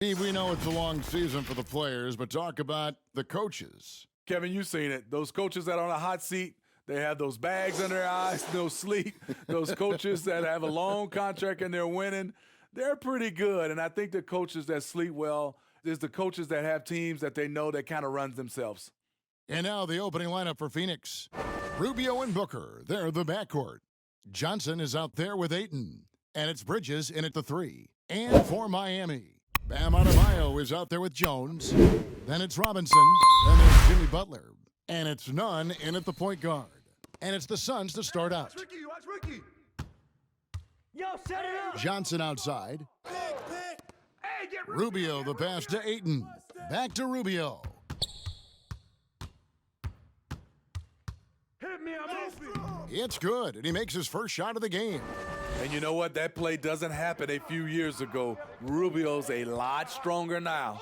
Steve, we know it's a long season for the players, but talk about the coaches. Kevin, you've seen it. Those coaches that are on a hot seat, they have those bags under their eyes, no sleep. Those coaches that have a long contract and they're winning, they're pretty good. And I think the coaches that sleep well is the coaches that have teams that they know that kind of runs themselves. And now the opening lineup for Phoenix. Rubio and Booker, they're the backcourt. Johnson is out there with Ayton. And it's Bridges in at the 3. And for Miami, Bam Adebayo is out there with Jones. Then it's Robinson. Then there's Jimmy Butler. And it's Nunn in at the point guard. And it's the Suns to start out. Watch Ricky. Yo, set it up. Johnson outside. Hey, Rubio the pass to Ayton. Back to Rubio. Hit me, I'm open. It's good, and he makes his first shot of the game. And you know what? That play doesn't happen a few years ago. Rubio's a lot stronger now.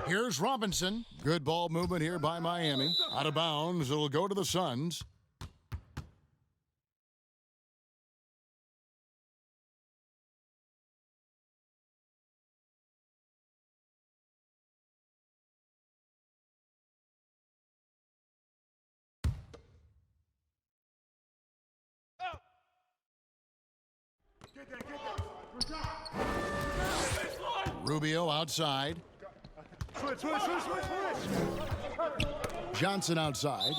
Here's Robinson. Good ball movement here by Miami. Out of bounds, it'll go to the Suns. Rubio outside. Switch. Johnson outside.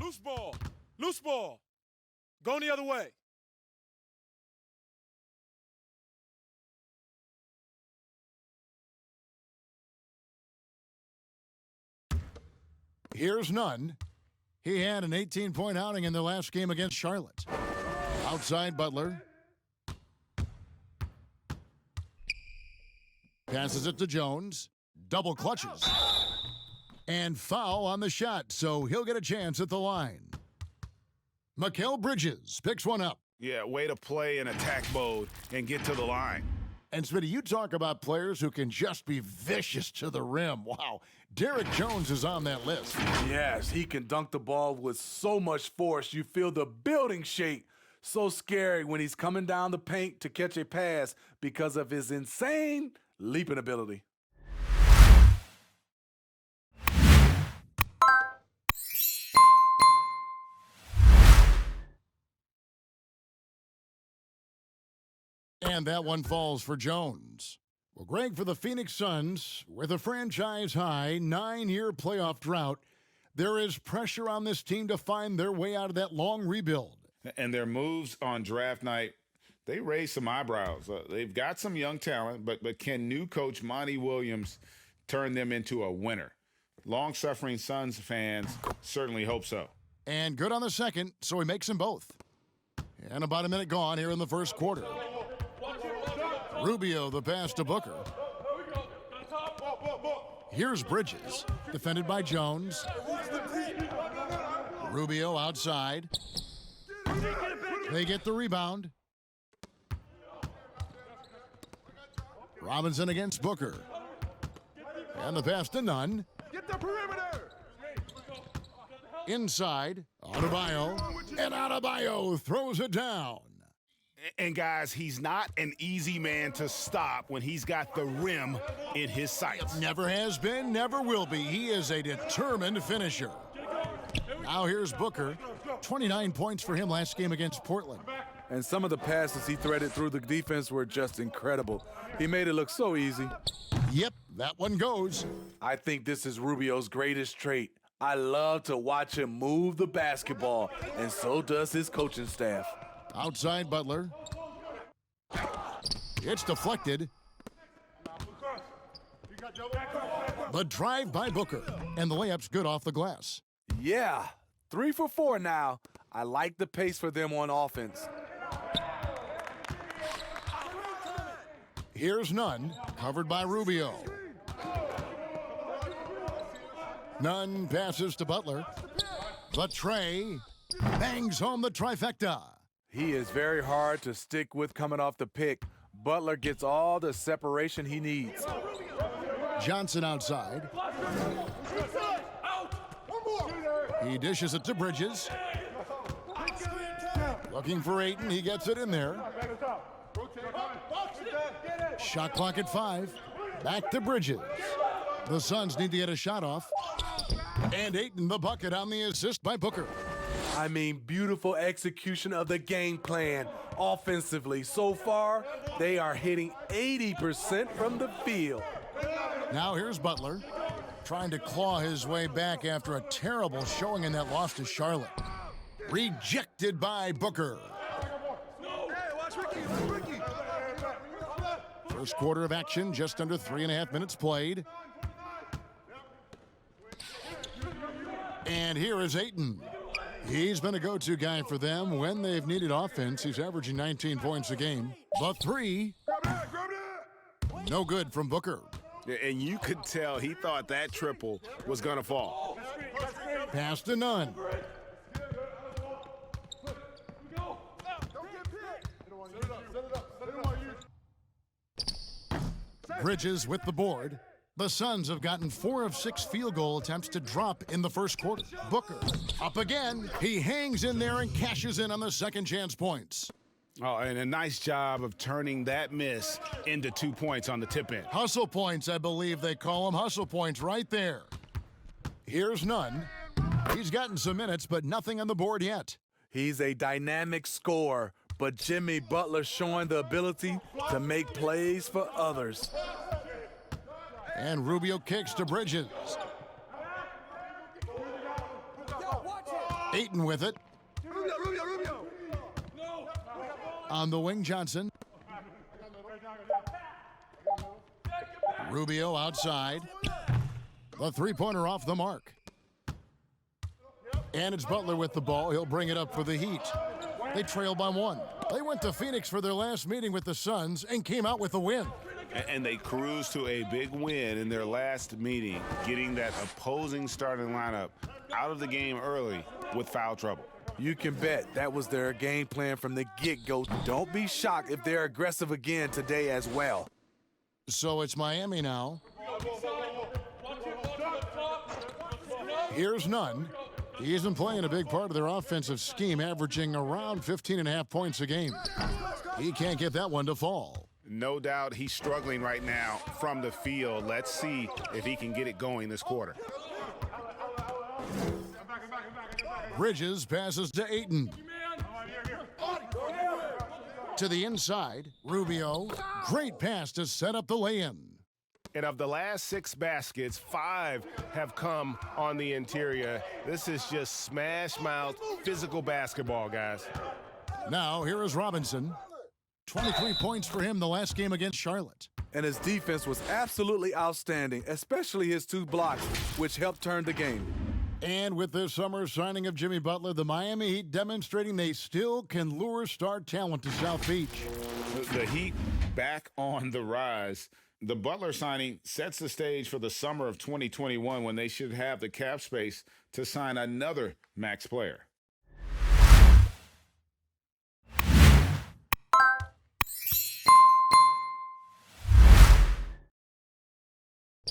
Loose ball. Going the other way. Here's Nunn. He had an 18-point outing in the last game against Charlotte. Outside Butler. Passes it to Jones. Double clutches. And foul on the shot, so he'll get a chance at the line. Mikal Bridges picks one up. Yeah, way to play in attack mode and get to the line. And Smitty, you talk about players who can just be vicious to the rim. Wow, Derrick Jones is on that list. Yes, he can dunk the ball with so much force. You feel the building shake. So scary when he's coming down the paint to catch a pass because of his insane leaping ability. And that one falls for Jones. Well, Greg, for the Phoenix Suns, with a franchise-high 9-year playoff drought, there is pressure on this team to find their way out of that long rebuild. And their moves on draft night, they raised some eyebrows. They've got some young talent, but can new coach Monty Williams turn them into a winner? Long-suffering Suns fans certainly hope so. And good on the second, so he makes them both. And about a minute gone here in the first quarter. Rubio the pass to Booker. Here's Bridges, defended by Jones. Rubio outside. They get the rebound. Robinson against Booker. And the pass to Nunn. Get the perimeter. Inside, Adebayo. And Adebayo throws it down. And guys, he's not an easy man to stop when he's got the rim in his sights. Never has been, never will be. He is a determined finisher. Now here's Booker. 29 points for him last game against Portland. And some of the passes he threaded through the defense were just incredible. He made it look so easy. Yep, that one goes. I think this is Rubio's greatest trait. I love to watch him move the basketball, and so does his coaching staff. Outside Butler. It's deflected. The drive by Booker. And the layup's good off the glass. Yeah, 3 for 4 now. I like the pace for them on offense. Here's Nunn, covered by Rubio. Nunn passes to Butler. But Trey bangs home the trifecta. He is very hard to stick with coming off the pick. Butler gets all the separation he needs. Johnson outside. He dishes it to Bridges. Looking for Ayton. He gets it in there. Shot clock at 5. Back to Bridges. The Suns need to get a shot off. And Ayton the bucket on the assist by Booker. I mean, beautiful execution of the game plan offensively. So far, they are hitting 80% from the field. Now here's Butler, trying to claw his way back after a terrible showing in that loss to Charlotte. Rejected by Booker. First quarter of action, just under 3.5 minutes played. And here is Ayton. He's been a go-to guy for them when they've needed offense. He's averaging 19 points a game. The three, no good from Booker. And you could tell he thought that triple was going to fall. Pass to Nunn. Bridges with the board. The Suns have gotten 4 of 6 field goal attempts to drop in the first quarter. Booker up again. He hangs in there and cashes in on the second chance points. Oh, and a nice job of turning that miss into 2 points on the tip in. Hustle points, I believe they call them. Hustle points right there. Here's Nunn. He's gotten some minutes, but nothing on the board yet. He's a dynamic scorer, but Jimmy Butler showing the ability to make plays for others. And Rubio kicks to Bridges. Ayton with it. On the wing, Johnson. Rubio outside. The three-pointer off the mark. And it's Butler with the ball. He'll bring it up for the Heat. They trail by 1. They went to Phoenix for their last meeting with the Suns and came out with a win. And they cruised to a big win in their last meeting, getting that opposing starting lineup out of the game early with foul trouble. You can bet that was their game plan from the get-go. Don't be shocked if they're aggressive again today as well. So it's Miami now. Here's Nunn. He isn't playing a big part of their offensive scheme, averaging around 15.5 points a game. He can't get that one to fall. No doubt he's struggling right now from the field. Let's see if he can get it going this quarter. Bridges passes to Ayton. To the inside, Rubio. Great pass to set up the lay-in. And of the last 6 baskets, 5 have come on the interior. This is just smash-mouth physical basketball, guys. Now, here is Robinson. 23 points for him the last game against Charlotte. And his defense was absolutely outstanding, especially his 2 blocks, which helped turn the game. And with this summer signing of Jimmy Butler, the Miami Heat demonstrating they still can lure star talent to South Beach. The Heat back on the rise. The Butler signing sets the stage for the summer of 2021 when they should have the cap space to sign another max player.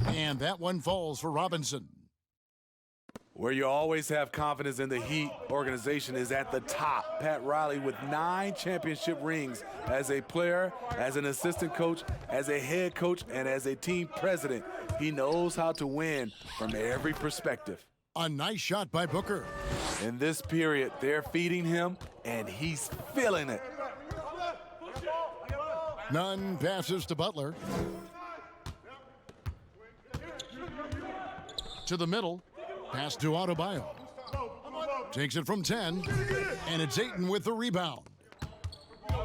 And that one falls for Robinson. Where you always have confidence in the Heat organization is at the top. Pat Riley with 9 championship rings as a player, as an assistant coach, as a head coach, and as a team president. He knows how to win from every perspective. A nice shot by Booker. In this period, they're feeding him, and he's feeling it. Nunn passes to Butler. To the middle. Pass to Adebayo. Takes it from 10, and it's Ayton with the rebound.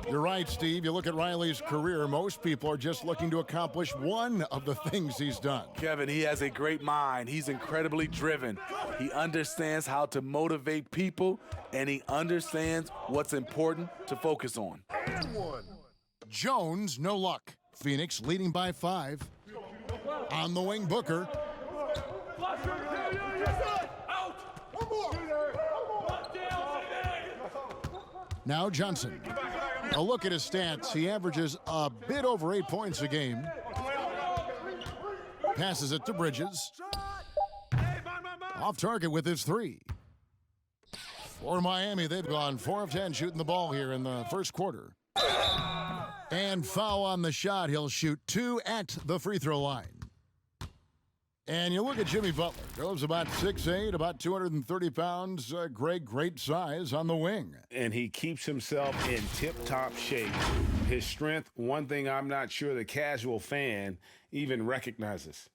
You're right, Steve. You look at Riley's career, most people are just looking to accomplish one of the things he's done. Kevin, he has a great mind. He's incredibly driven. He understands how to motivate people, and he understands what's important to focus on. Jones, no luck. Phoenix leading by 5. On the wing, Booker. Now Johnson. A look at his stats. He averages a bit over 8 points a game. Passes it to Bridges. Off target with his 3. For Miami, they've gone 4 of 10 shooting the ball here in the first quarter. And foul on the shot. He'll shoot 2 at the free throw line. And you look at Jimmy Butler. Goes about 6'8", about 230 pounds. Great size on the wing. And he keeps himself in tip-top shape. His strength, one thing I'm not sure the casual fan even recognizes.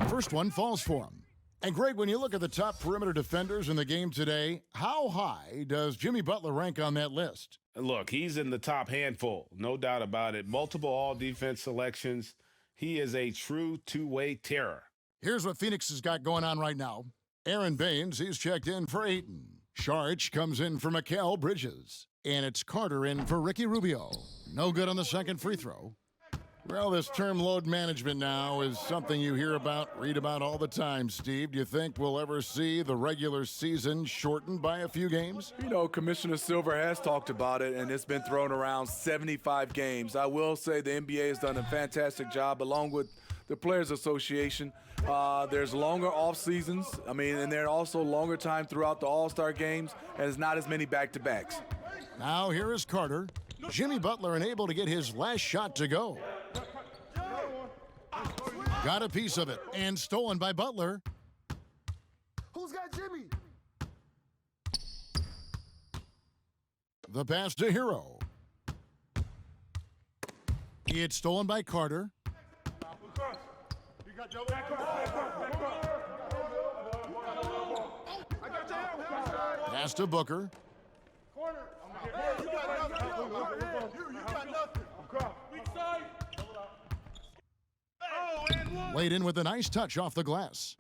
First one falls for him. And Greg, when you look at the top perimeter defenders in the game today, how high does Jimmy Butler rank on that list? Look, he's in the top handful, no doubt about it. Multiple all-defense selections. He is a true two-way terror. Here's what Phoenix has got going on right now. Aaron Baines, he's checked in for Ayton. Sharch comes in for Mikal Bridges. And it's Carter in for Ricky Rubio. No good on the second free throw. Well, this term load management now is something you hear about, read about all the time, Steve. Do you think we'll ever see the regular season shortened by a few games? You know, Commissioner Silver has talked about it, and it's been thrown around 75 games. I will say the NBA has done a fantastic job, along with the Players Association. There's longer off seasons. And there are also longer time throughout the All-Star games, and it's not as many back-to-backs. Now here is Carter. Jimmy Butler unable to get his last shot to go. Got a piece of it and stolen by Butler. Who's got Jimmy? The pass to Hero. It's stolen by Carter. Pass to Booker. Laid in with a nice touch off the glass.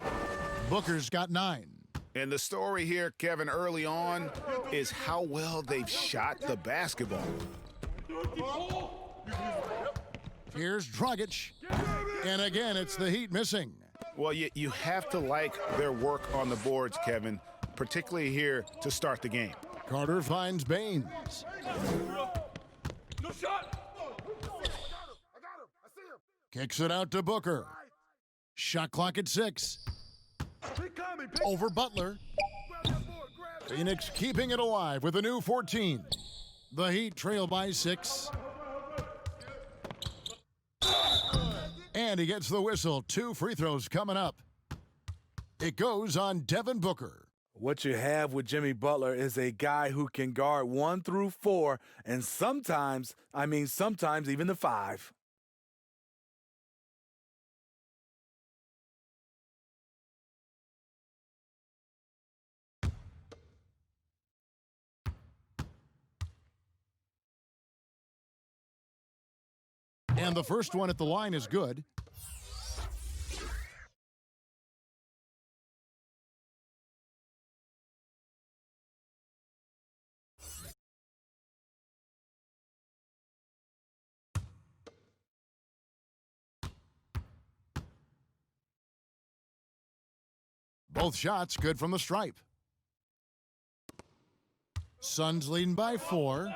Booker's got 9. And the story here, Kevin, early on is how well they've shot the basketball. Here's Dragic. And again, it's the Heat missing. Well, you have to like their work on the boards, Kevin, particularly here to start the game. Carter finds Baines. No shot. Kicks it out to Booker. Shot clock at 6. Over Butler. Phoenix keeping it alive with a new 14. The Heat trail by 6. And he gets the whistle. 2 free throws coming up. It goes on Devin Booker. What you have with Jimmy Butler is a guy who can guard 1 through 4, and sometimes even the 5. And the first one at the line is good. Both shots good from the stripe. Suns leading by 4.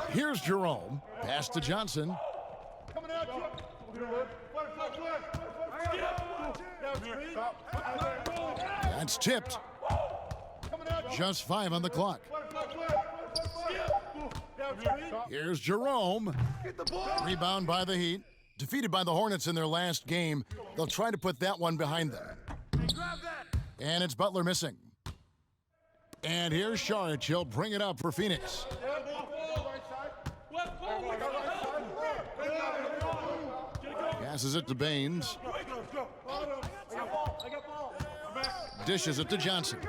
Here's Jerome. Pass to Johnson. That's tipped. Just 5 on the clock. Here's Jerome. Rebound by the Heat. Defeated by the Hornets in their last game. They'll try to put that one behind them. And it's Butler missing. And here's Sharch. He'll bring it up for Phoenix. Passes it to Baines. Dishes it to Johnson.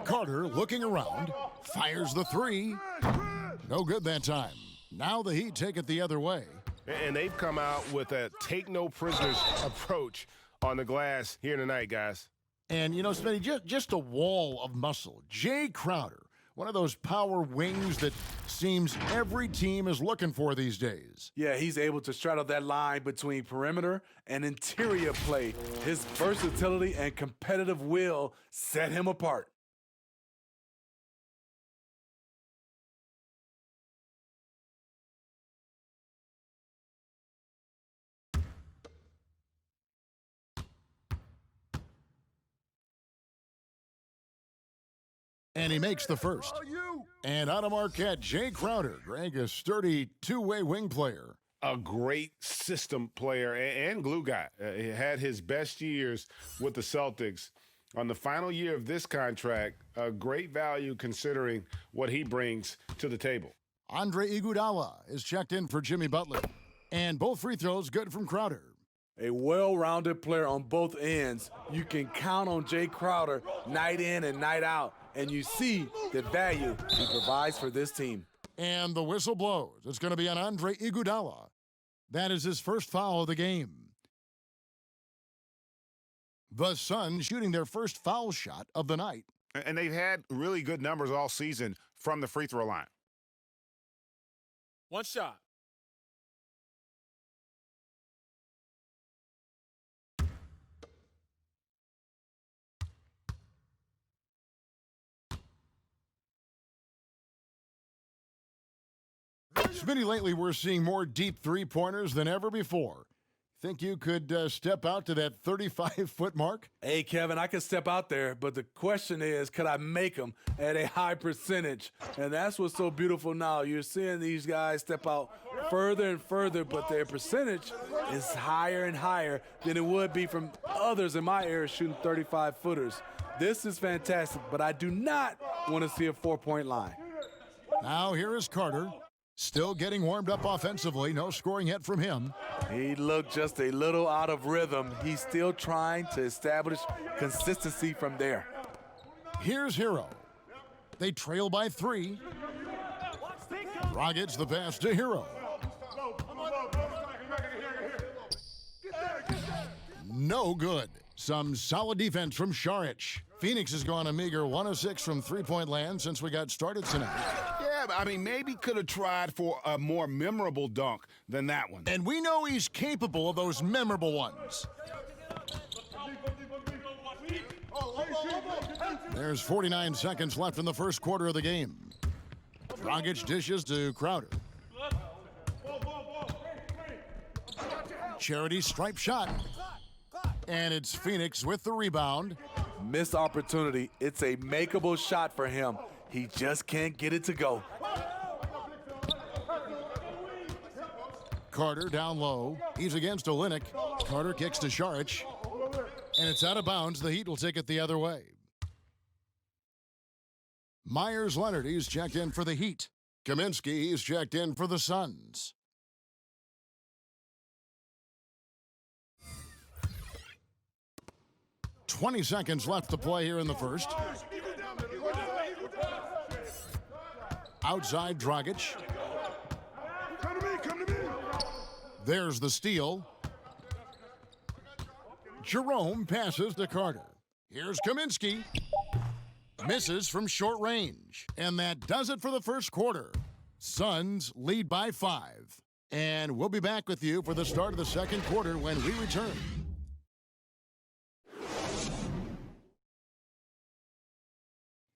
Carter looking around. Fires the 3. No good that time. Now the Heat take it the other way. And they've come out with a take-no-prisoners approach on the glass here tonight, guys. And, you know, Smitty, just a wall of muscle. Jay Crowder, one of those power wings that seems every team is looking for these days. Yeah, he's able to straddle that line between perimeter and interior play. His versatility and competitive will set him apart. And he makes the first. And out of Marquette, Jay Crowder, Greg, a sturdy two-way wing player. A great system player and glue guy. He had his best years with the Celtics. On the final year of this contract, a great value considering what he brings to the table. Andre Iguodala is checked in for Jimmy Butler. And both free throws good from Crowder. A well-rounded player on both ends. You can count on Jay Crowder night in and night out, and you see the value he provides for this team. And the whistle blows. It's going to be on Andre Iguodala. That is his first foul of the game. The Suns shooting their first foul shot of the night. And they've had really good numbers all season from the free throw line. One shot. Smitty, lately we're seeing more deep three-pointers than ever before. Think you could step out to that 35-foot mark? Hey, Kevin, I can step out there, but the question is, could I make them at a high percentage? And that's what's so beautiful now. You're seeing these guys step out further and further, but their percentage is higher and higher than it would be from others in my era shooting 35-footers. This is fantastic, but I do not want to see a four-point line. Now here is Carter. Still getting warmed up offensively. No scoring yet from him. He looked just a little out of rhythm. He's still trying to establish consistency from there. Here's Hero. They trail by 3. Dragic the pass to Hero. No good. Some solid defense from Šarić. Phoenix has gone a meager 1 of 6 from three-point land since we got started tonight. Yeah, I mean, maybe could have tried for a more memorable dunk than that one. And we know he's capable of those memorable ones. There's 49 seconds left in the first quarter of the game. Dragic dishes to Crowder. Charity stripe shot. And it's Phoenix with the rebound. Missed opportunity. It's a makeable shot for him. He just can't get it to go. Carter down low. He's against Olynyk. Carter kicks to Šarić. And it's out of bounds. The Heat will take it the other way. Myers Leonard, he's checked in for the Heat. Kaminsky, he's checked in for the Suns. "20 seconds left to play here in the first. Outside Dragic. There's the steal. Jerome passes to Carter. Here's Kaminsky. Misses from short range. And that does it for the first quarter. Suns lead by 5. And we'll be back with you for the start of the second quarter when we return.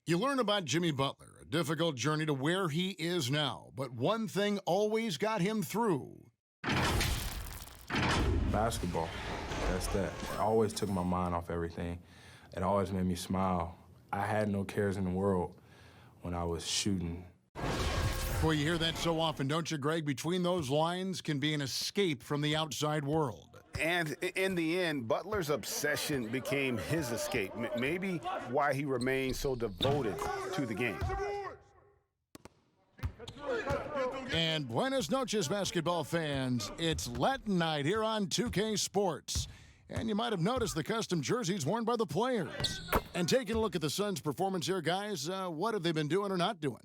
You learn about Jimmy Butler, a difficult journey to where he is now. But one thing always got him through. Basketball. That's that. It always took my mind off everything. It always made me smile. I had no cares in the world when I was shooting. Boy, you hear that so often, don't you, Greg? Between those lines can be an escape from the outside world. And in the end, Butler's obsession became his escape. Maybe why he remained so devoted to the game. And buenas noches, basketball fans. It's Latin night here on 2K Sports. And you might have noticed the custom jerseys worn by the players. And taking a look at the Suns' performance here, guys, what have they been doing or not doing?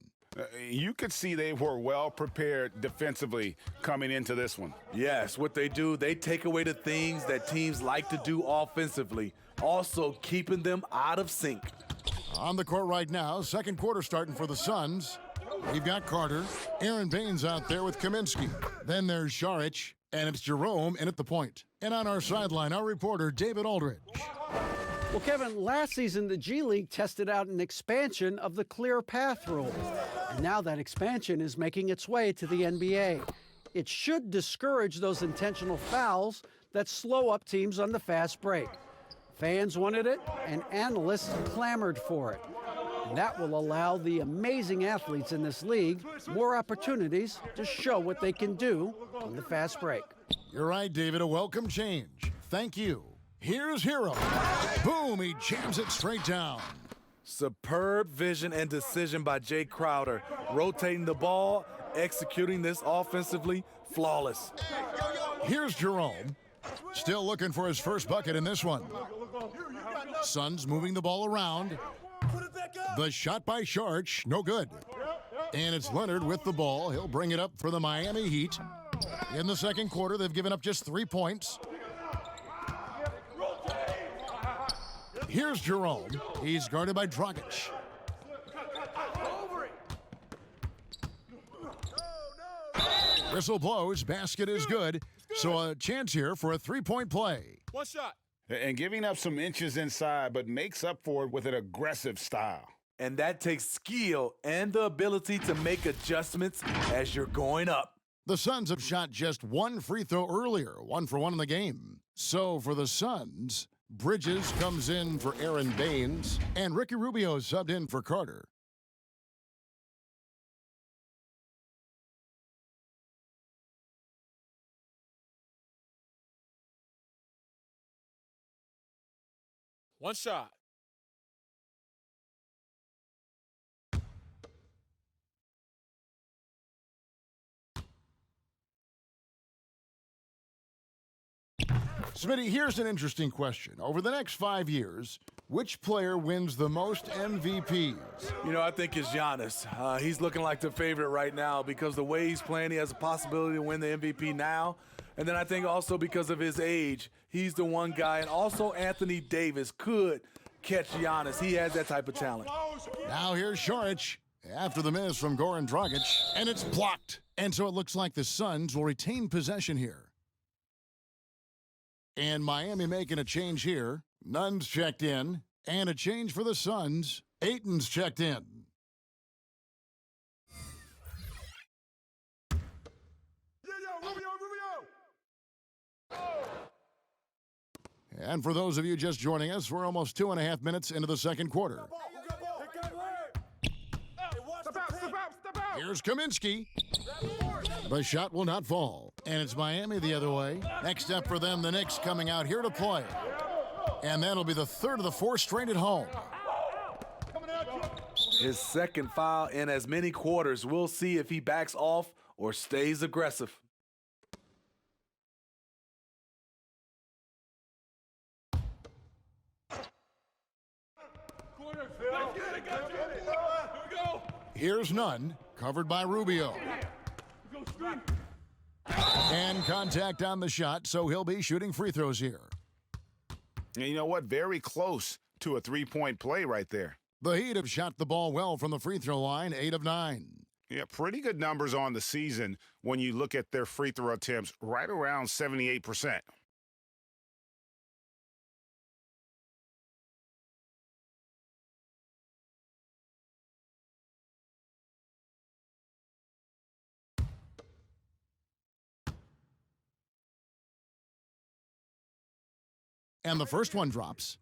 You could see they were well prepared defensively coming into this one. Yes, what they do, they take away the things that teams like to do offensively, also keeping them out of sync. On the court right now, second quarter starting for the Suns. We've got Carter. Aaron Baines out there with Kaminsky. Then there's Šarić, and it's Jerome in at the point. And on our sideline, our reporter, David Aldridge. Well, Kevin, last season the G League tested out an expansion of the clear path rule. And now that expansion is making its way to the NBA. It should discourage those intentional fouls that slow up teams on the fast break. Fans wanted it, and analysts clamored for it. And that will allow the amazing athletes in this league more opportunities to show what they can do on the fast break. You're right, David. A welcome change. Thank you. Here's Hero. Boom, he jams it straight down. Superb vision and decision by Jay Crowder. Rotating the ball, executing this offensively, flawless. Here's Jerome. Still looking for his first bucket in this one. Suns moving the ball around. The shot by Sharch, no good. And it's Leonard with the ball. He'll bring it up for the Miami Heat. In the second quarter, they've given up just 3 points. Here's Jerome. He's guarded by Dragic. Whistle blows, basket is good. So a chance here for a three-point play. One shot. And giving up some inches inside, but makes up for it with an aggressive style. And that takes skill and the ability to make adjustments as you're going up. The Suns have shot just one free throw earlier, 1 for 1 in the game. So for the Suns, Bridges comes in for Aaron Baines, and Ricky Rubio subbed in for Carter. One shot. Smitty, here's an interesting question. Over the next 5 years, which player wins the most MVPs? You know, I think it's Giannis. He's looking like the favorite right now because the way he's playing, he has a possibility to win the MVP now. And then I think also because of his age, he's the one guy. And also Anthony Davis could catch Giannis. He has that type of talent. Now here's Saric after the miss from Goran Dragic, and it's blocked. And so it looks like the Suns will retain possession here. And Miami making a change here. Nunn's checked in, and a change for the Suns. Ayton's checked in. And for those of you just joining us, we're almost 2.5 minutes into the second quarter. Here's Kaminsky. The shot will not fall. And it's Miami the other way. Next up for them, the Knicks coming out here to play. And that'll be the third of the 4 straight at home. His second foul in as many quarters. We'll see if he backs off or stays aggressive. Here's Nunn, covered by Rubio. And contact on the shot, so he'll be shooting free throws here. And you know what? Very close to a three-point play right there. The Heat have shot the ball well from the free throw line, 8 of 9. Yeah, pretty good numbers on the season when you look at their free throw attempts, right around 78%. And the first one drops.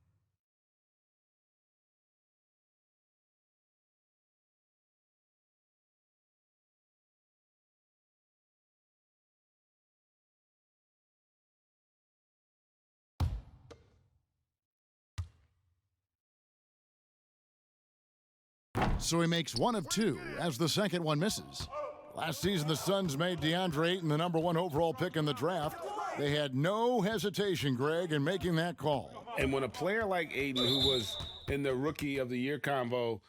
So he makes 1 of 2 as the second one misses. Last season, the Suns made DeAndre Ayton the #1 overall pick in the draft. They had no hesitation, Greg, in making that call. And when a player like Ayton, who was in the Rookie of the Year convo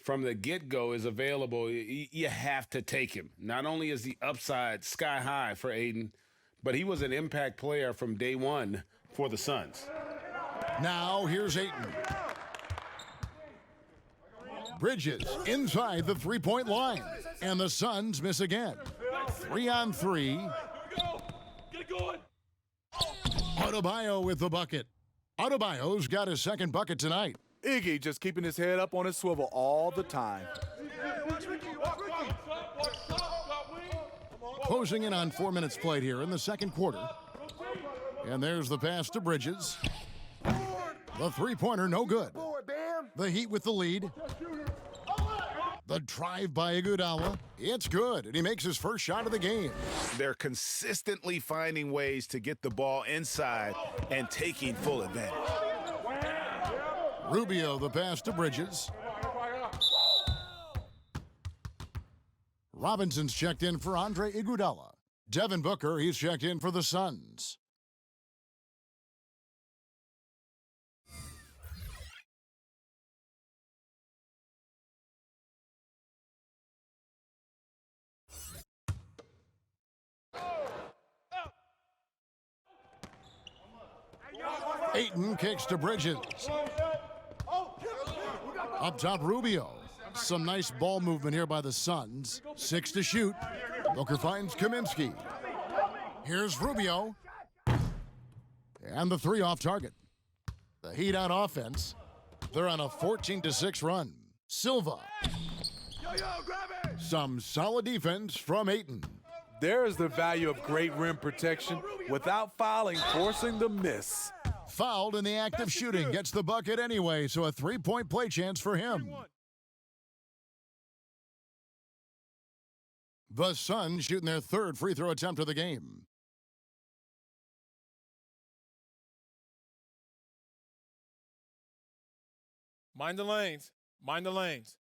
from the get-go, is available, you have to take him. Not only is the upside sky high for Ayton, but he was an impact player from day one for the Suns. Now here's Ayton. Bridges inside the three-point line, and the Suns miss again. 3 on 3. Get going. Adebayo with the bucket. Adebayo's got his second bucket tonight. Iggy just keeping his head up on his swivel all the time. Closing in on 4 minutes played here in the second quarter. And there's the pass to Bridges. The three-pointer, no good. The Heat with the lead. The drive by Iguodala. It's good, and he makes his first shot of the game. They're consistently finding ways to get the ball inside and taking full advantage. Rubio, the pass to Bridges. Robinson's checked in for Andre Iguodala. Devin Booker, he's checked in for the Suns. Ayton kicks to Bridges. Up top, Rubio. Some nice ball movement here by the Suns. 6 to shoot. Booker finds Kaminsky. Here's Rubio. And the 3 off target. The Heat on offense. They're on a 14-6 run. Silva. Some solid defense from Ayton. There is the value of great rim protection without fouling, forcing the miss. Fouled in the act of shooting. Gets the bucket anyway, so a 3-point play chance for him. The Suns shooting their 3rd free throw attempt of the game. Mind the lanes. Mind the lanes.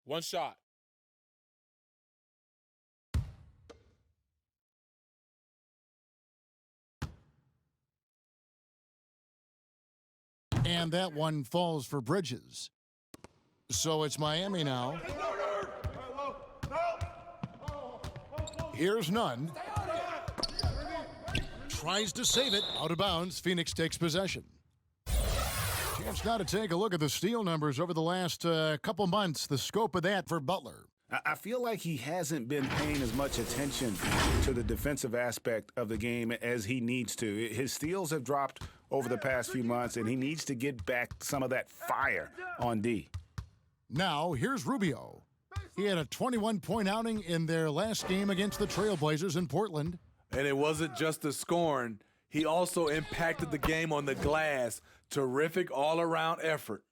1 shot. And that one falls for Bridges. So it's Miami now. Here's Nunn. Tries to save it. Out of bounds. Phoenix takes possession. Chance now to take a look at the steal numbers over the last couple months. The scope of that for Butler. I feel like he hasn't been paying as much attention to the defensive aspect of the game as he needs to. His steals have dropped over the past few months, and he needs to get back some of that fire on D. Now, here's Rubio. He had a 21-point outing in their last game against the Trailblazers in Portland. And it wasn't just the scoring. He also impacted the game on the glass. Terrific all-around effort.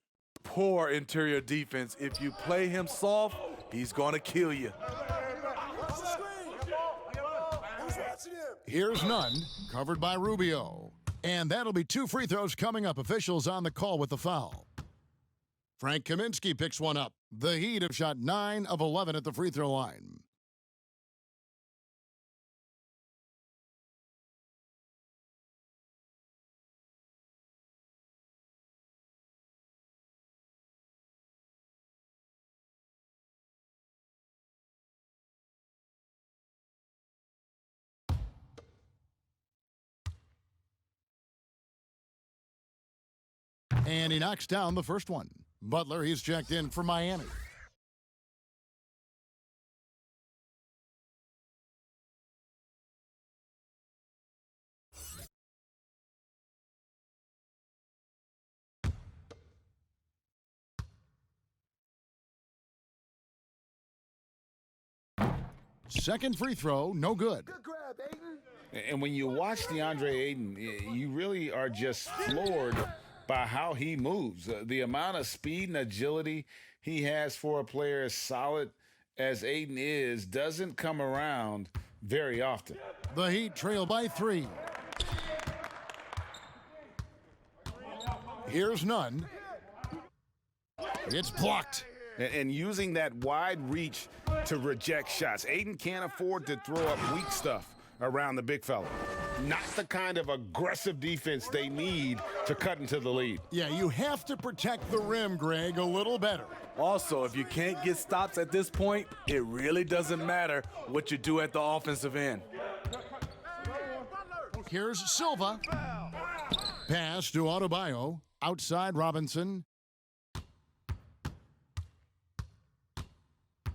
Poor interior defense. If you play him soft, he's going to kill you. Here's Nunn, covered by Rubio. And that'll be 2 free throws coming up. Officials on the call with the foul. Frank Kaminsky picks one up. The Heat have shot 9 of 11 at the free throw line. And he knocks down the first one. Butler, he's checked in for Miami. Second free throw, no good. Good grab, Ayton. And when you watch DeAndre Ayton, you really are just floored by how he moves. The amount of speed and agility he has for a player as solid as Ayton is doesn't come around very often. The Heat trail by 3. Here's Nunn. It's blocked. And using that wide reach to reject shots. Ayton can't afford to throw up weak stuff around the big fella. Not the kind of aggressive defense they need to cut into the lead. Yeah, you have to protect the rim, Greg, a little better. Also, if you can't get stops at this point, it really doesn't matter what you do at the offensive end. Here's Silva. Pass to Adebayo. Outside Robinson.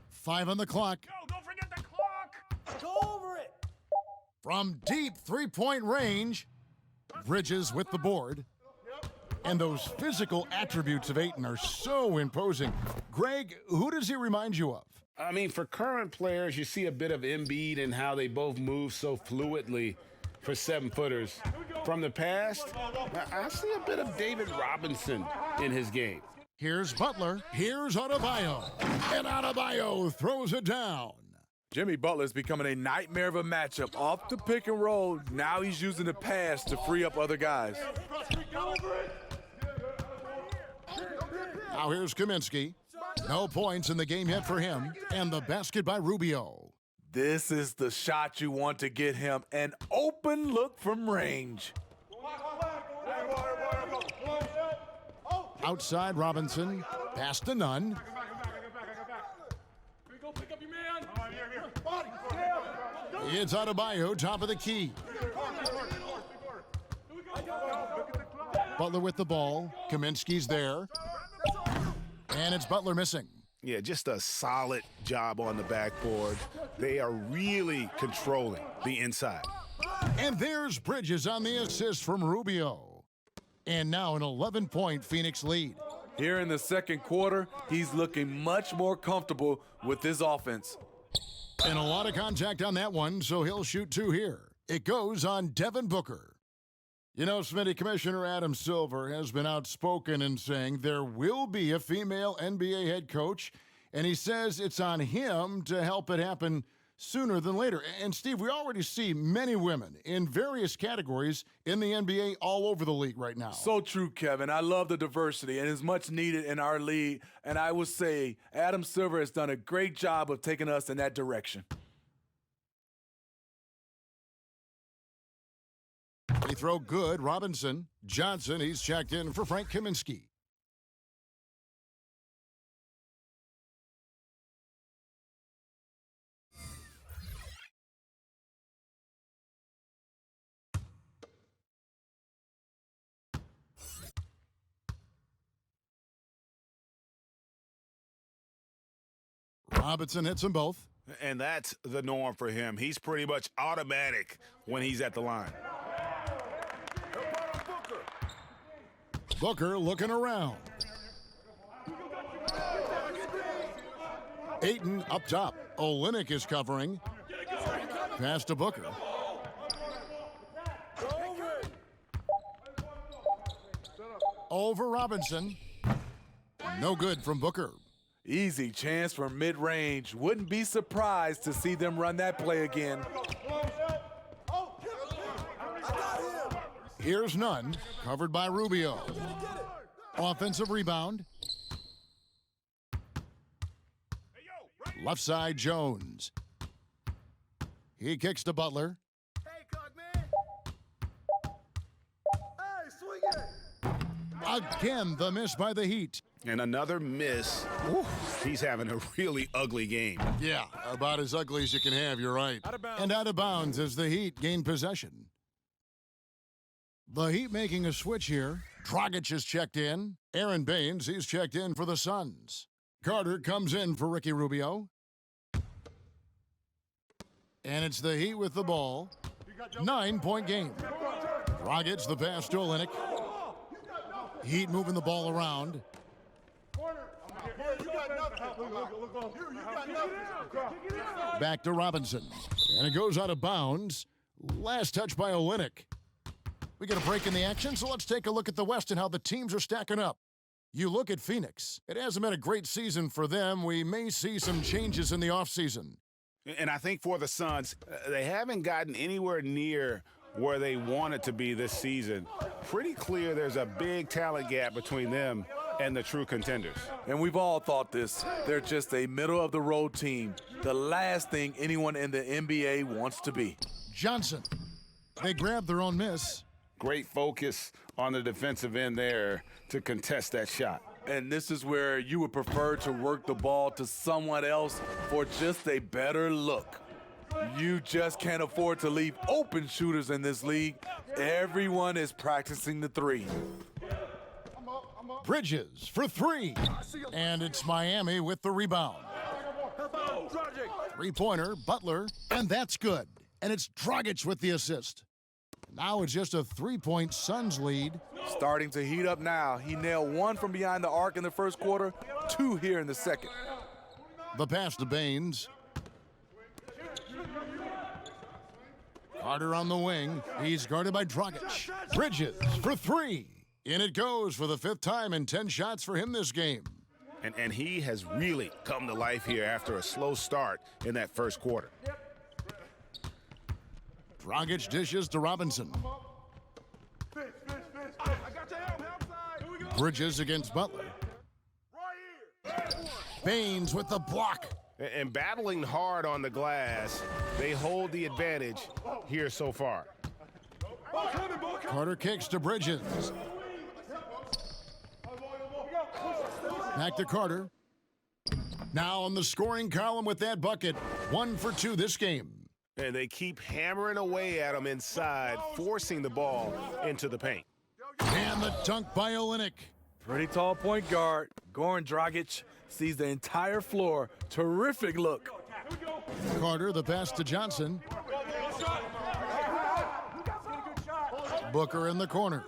5 on the clock. Don't forget the clock. Go over it. From deep 3-point range, Bridges with the board. And those physical attributes of Ayton are so imposing. Greg, who does he remind you of? I mean, for current players, you see a bit of Embiid and how they both move so fluidly for 7-footers. From the past, I see a bit of David Robinson in his game. Here's Butler. Here's Adebayo. And Adebayo throws it down. Jimmy Butler's becoming a nightmare of a matchup. Off the pick and roll, now he's using the pass to free up other guys. Now here's Kaminsky. No points in the game yet for him. And the basket by Rubio. This is the shot you want to get him. An open look from range. Outside Robinson. Pass to Nunn. It's Adebayo, top of the key. Butler with the ball. Kaminsky's there. And it's Butler missing. Yeah, just a solid job on the backboard. They are really controlling the inside. And there's Bridges on the assist from Rubio. And now an 11-point Phoenix lead. Here in the second quarter, he's looking much more comfortable with his offense. And a lot of contact on that one, so he'll shoot 2 here. It goes on Devin Booker. You know, Smitty, Commissioner Adam Silver has been outspoken in saying there will be a female NBA head coach, and he says it's on him to help it happen sooner than later. And, Steve, we already see many women in various categories in the NBA all over the league right now. So true, Kevin. I love the diversity, and it's much needed in our league. And I would say Adam Silver has done a great job of taking us in that direction. Free throw good. Robinson. Johnson, he's checked in for Frank Kaminsky. Robinson hits them both. And that's the norm for him. He's pretty much automatic when he's at the line. Booker looking around. Ayton up top. Olynyk is covering. Pass to Booker. Over Robinson. No good from Booker. Easy chance from mid-range. Wouldn't be surprised to see them run that play again. Here's Nunn, covered by Rubio. Offensive rebound. Left side, Jones. He kicks to Butler. Again, the miss by the Heat. And another miss. Ooh, he's having a really ugly game. Yeah, about as ugly as you can have, you're right. And out of bounds as the Heat gain possession. The Heat making a switch here. Dragic is checked in. Aaron Baines, he's checked in for the Suns. Carter comes in for Ricky Rubio. And it's the Heat with the ball. 9-point game. Dragic, the pass to Olynyk. Heat moving the ball around. Back to Robinson. And it goes out of bounds. Last touch by Olynyk. We get a break in the action, so let's take a look at the West and how the teams are stacking up. You look at Phoenix. It hasn't been a great season for them. We may see some changes in the offseason. And I think for the Suns, they haven't gotten anywhere near where they wanted to be this season. Pretty clear there's a big talent gap between them and the true contenders. And we've all thought this. They're just a middle-of-the-road team. The last thing anyone in the NBA wants to be. Johnson. They grab their own miss. Great focus on the defensive end there to contest that shot. And this is where you would prefer to work the ball to someone else for just a better look. You just can't afford to leave open shooters in this league. Everyone is practicing the three. Bridges for three. And it's Miami with the rebound. Three-pointer, Butler, and that's good. And it's Dragic with the assist. Now it's just a 3-point Suns lead. Starting to heat up now. He nailed one from behind the arc in the first quarter, 2 here in the second. The pass to Baines. Carter on the wing. He's guarded by Dragic. Bridges for three. In it goes for the 5th time and 10 shots for him this game. And he has really come to life here after a slow start in that first quarter. Dragic dishes to Robinson. Bridges against Butler. Baines with the block. And battling hard on the glass, they hold the advantage here so far. Carter kicks to Bridges. Back to Carter. Now on the scoring column with that bucket. 1 for 2 this game. And they keep hammering away at him inside, forcing the ball into the paint. And the dunk by Olynyk. Pretty tall point guard. Goran Dragic sees the entire floor. Terrific look. Carter, the pass to Johnson. Booker in the corner.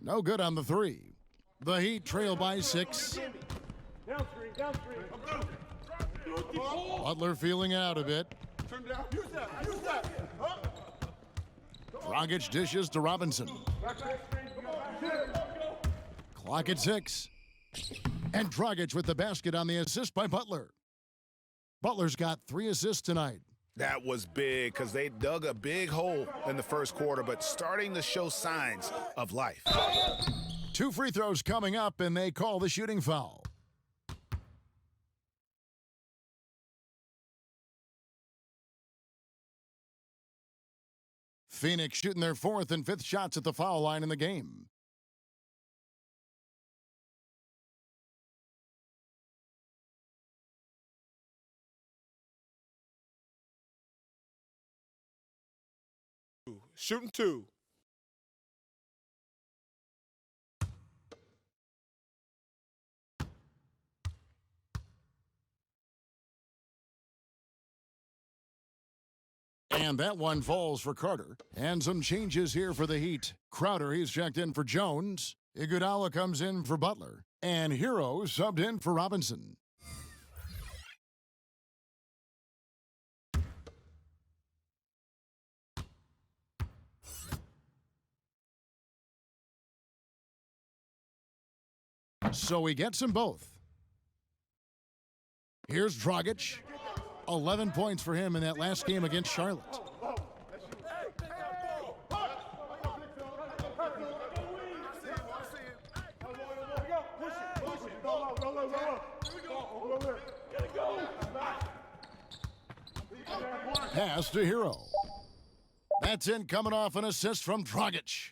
No good on the 3. The Heat trail by 6. Butler feeling out a bit. Dragic dishes to Robinson. Clock at 6. And Dragic with the basket on the assist by Butler. Butler's got 3 assists tonight. That was big because they dug a big hole in the first quarter, but starting to show signs of life. 2 free throws coming up, and they call the shooting foul. Phoenix shooting their 4th and 5th shots at the foul line in the game. Shooting 2. And that one falls for Carter. And some changes here for the Heat. Crowder, he's checked in for Jones. Iguodala comes in for Butler. And Hero subbed in for Robinson. So he gets them both. Here's Dragic. 11 points for him in that last game against Charlotte. Pass to Hero. That's in, coming off an assist from Dragic.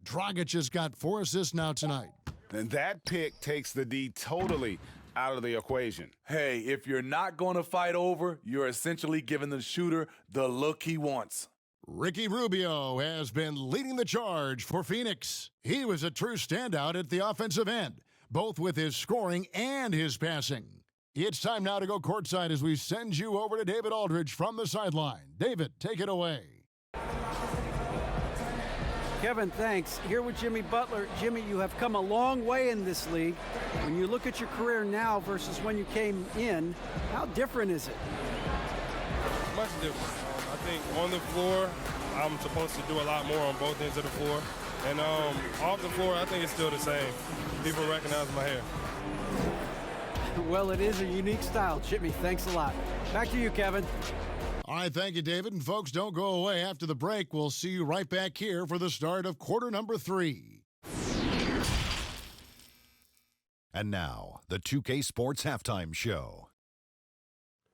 Dragic has got 4 assists now tonight. And that pick takes the D totally out of the equation. Hey, if you're not going to fight over, you're essentially giving the shooter the look he wants. Ricky Rubio has been leading the charge for Phoenix. He was a true standout at the offensive end, both with his scoring and his passing. It's time now to go courtside as we send you over to David Aldridge from the sideline. David, take it away. Kevin, thanks. Here with Jimmy Butler. Jimmy, you have come a long way in this league. When you look at your career now versus when you came in, how different is it? Much different. I think on the floor, I'm supposed to do a lot more on both ends of the floor. And off the floor, I think it's still the same. People recognize my hair. Well, it is a unique style, Jimmy. Thanks a lot. Back to you, Kevin. All right, thank you, David. And folks, don't go away. After the break, we'll see you right back here for the start of quarter number 3. And now, the 2K Sports Halftime Show.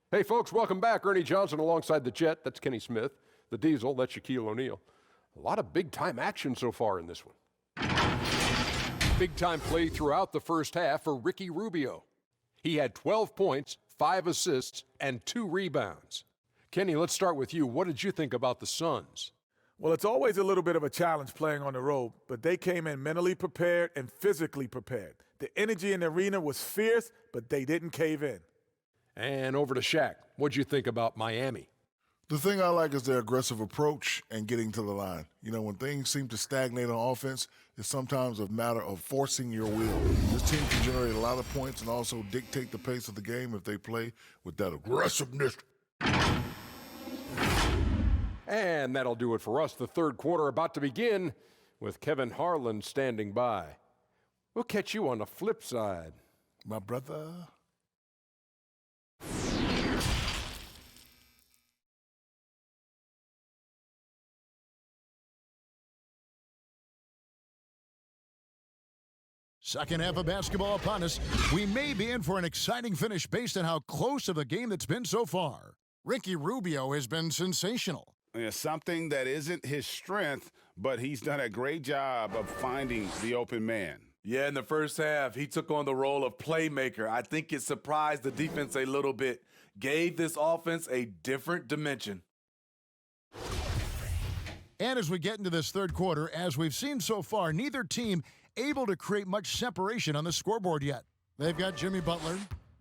Hey, folks, welcome back. Ernie Johnson alongside the Jet. That's Kenny Smith. The Diesel, that's Shaquille O'Neal. A lot of big-time action so far in this one. Big-time play throughout the first half for Ricky Rubio. He had 12 points, 5 assists, and 2 rebounds. Kenny, let's start with you. What did you think about the Suns? Well, it's always a little bit of a challenge playing on the road, but they came in mentally prepared and physically prepared. The energy in the arena was fierce, but they didn't cave in. And over to Shaq. What'd you think about Miami? The thing I like is their aggressive approach and getting to the line. You know, when things seem to stagnate on offense, it's sometimes a matter of forcing your will. This team can generate a lot of points and also dictate the pace of the game if they play with that aggressiveness. And that'll do it for us. The third quarter about to begin. with Kevin Harlan standing by. We'll catch you on the flip side. My brother. Second half of basketball upon us. We may be in for an exciting finish based on how close of a game that's been so far. Ricky Rubio has been sensational. Yeah, something that isn't his strength, but he's done a great job of finding the open man. Yeah, in the first half, he took on the role of playmaker. I think it surprised the defense a little bit, gave this offense a different dimension. And as we get into this third quarter, as we've seen so far, neither team able to create much separation on the scoreboard yet. They've got Jimmy Butler.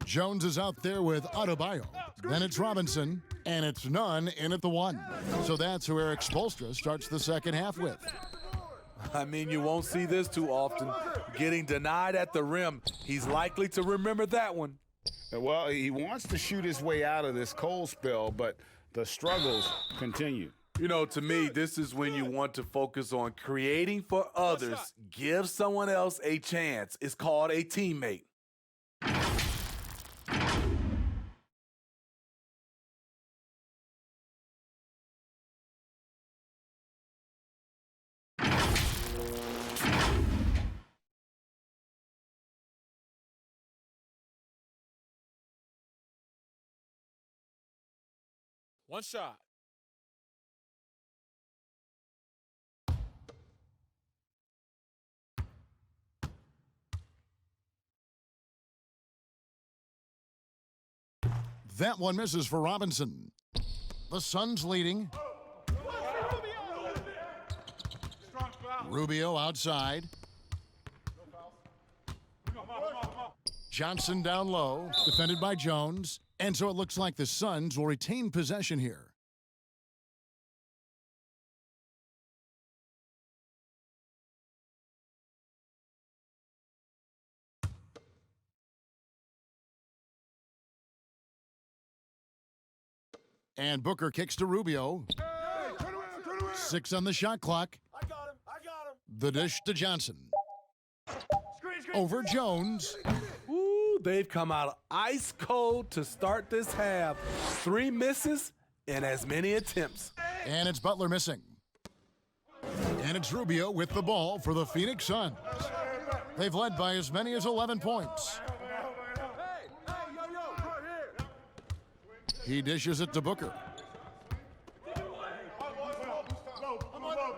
Jones is out there with Adebayo. Then it's Robinson, and it's Nunn in at the 1. So that's who Eric Spoelstra starts the second half with. I mean, you won't see this too often. Getting denied at the rim, he's likely to remember that one. Well, he wants to shoot his way out of this cold spell, but the struggles continue. You know, to me, this is when you want to focus on creating for others. Give someone else a chance. It's called a teammate. One shot. That one misses for Robinson. The Suns leading. Rubio outside. Johnson down low, defended by Jones. And so it looks like the Suns will retain possession here. And Booker kicks to Rubio. 6 on the shot clock. I got him. The dish to Johnson. Over Jones. Ooh, they've come out ice cold to start this half. 3 misses and as many attempts. And it's Butler missing. And it's Rubio with the ball for the Phoenix Suns. They've led by as many as 11 points. He dishes it to Booker.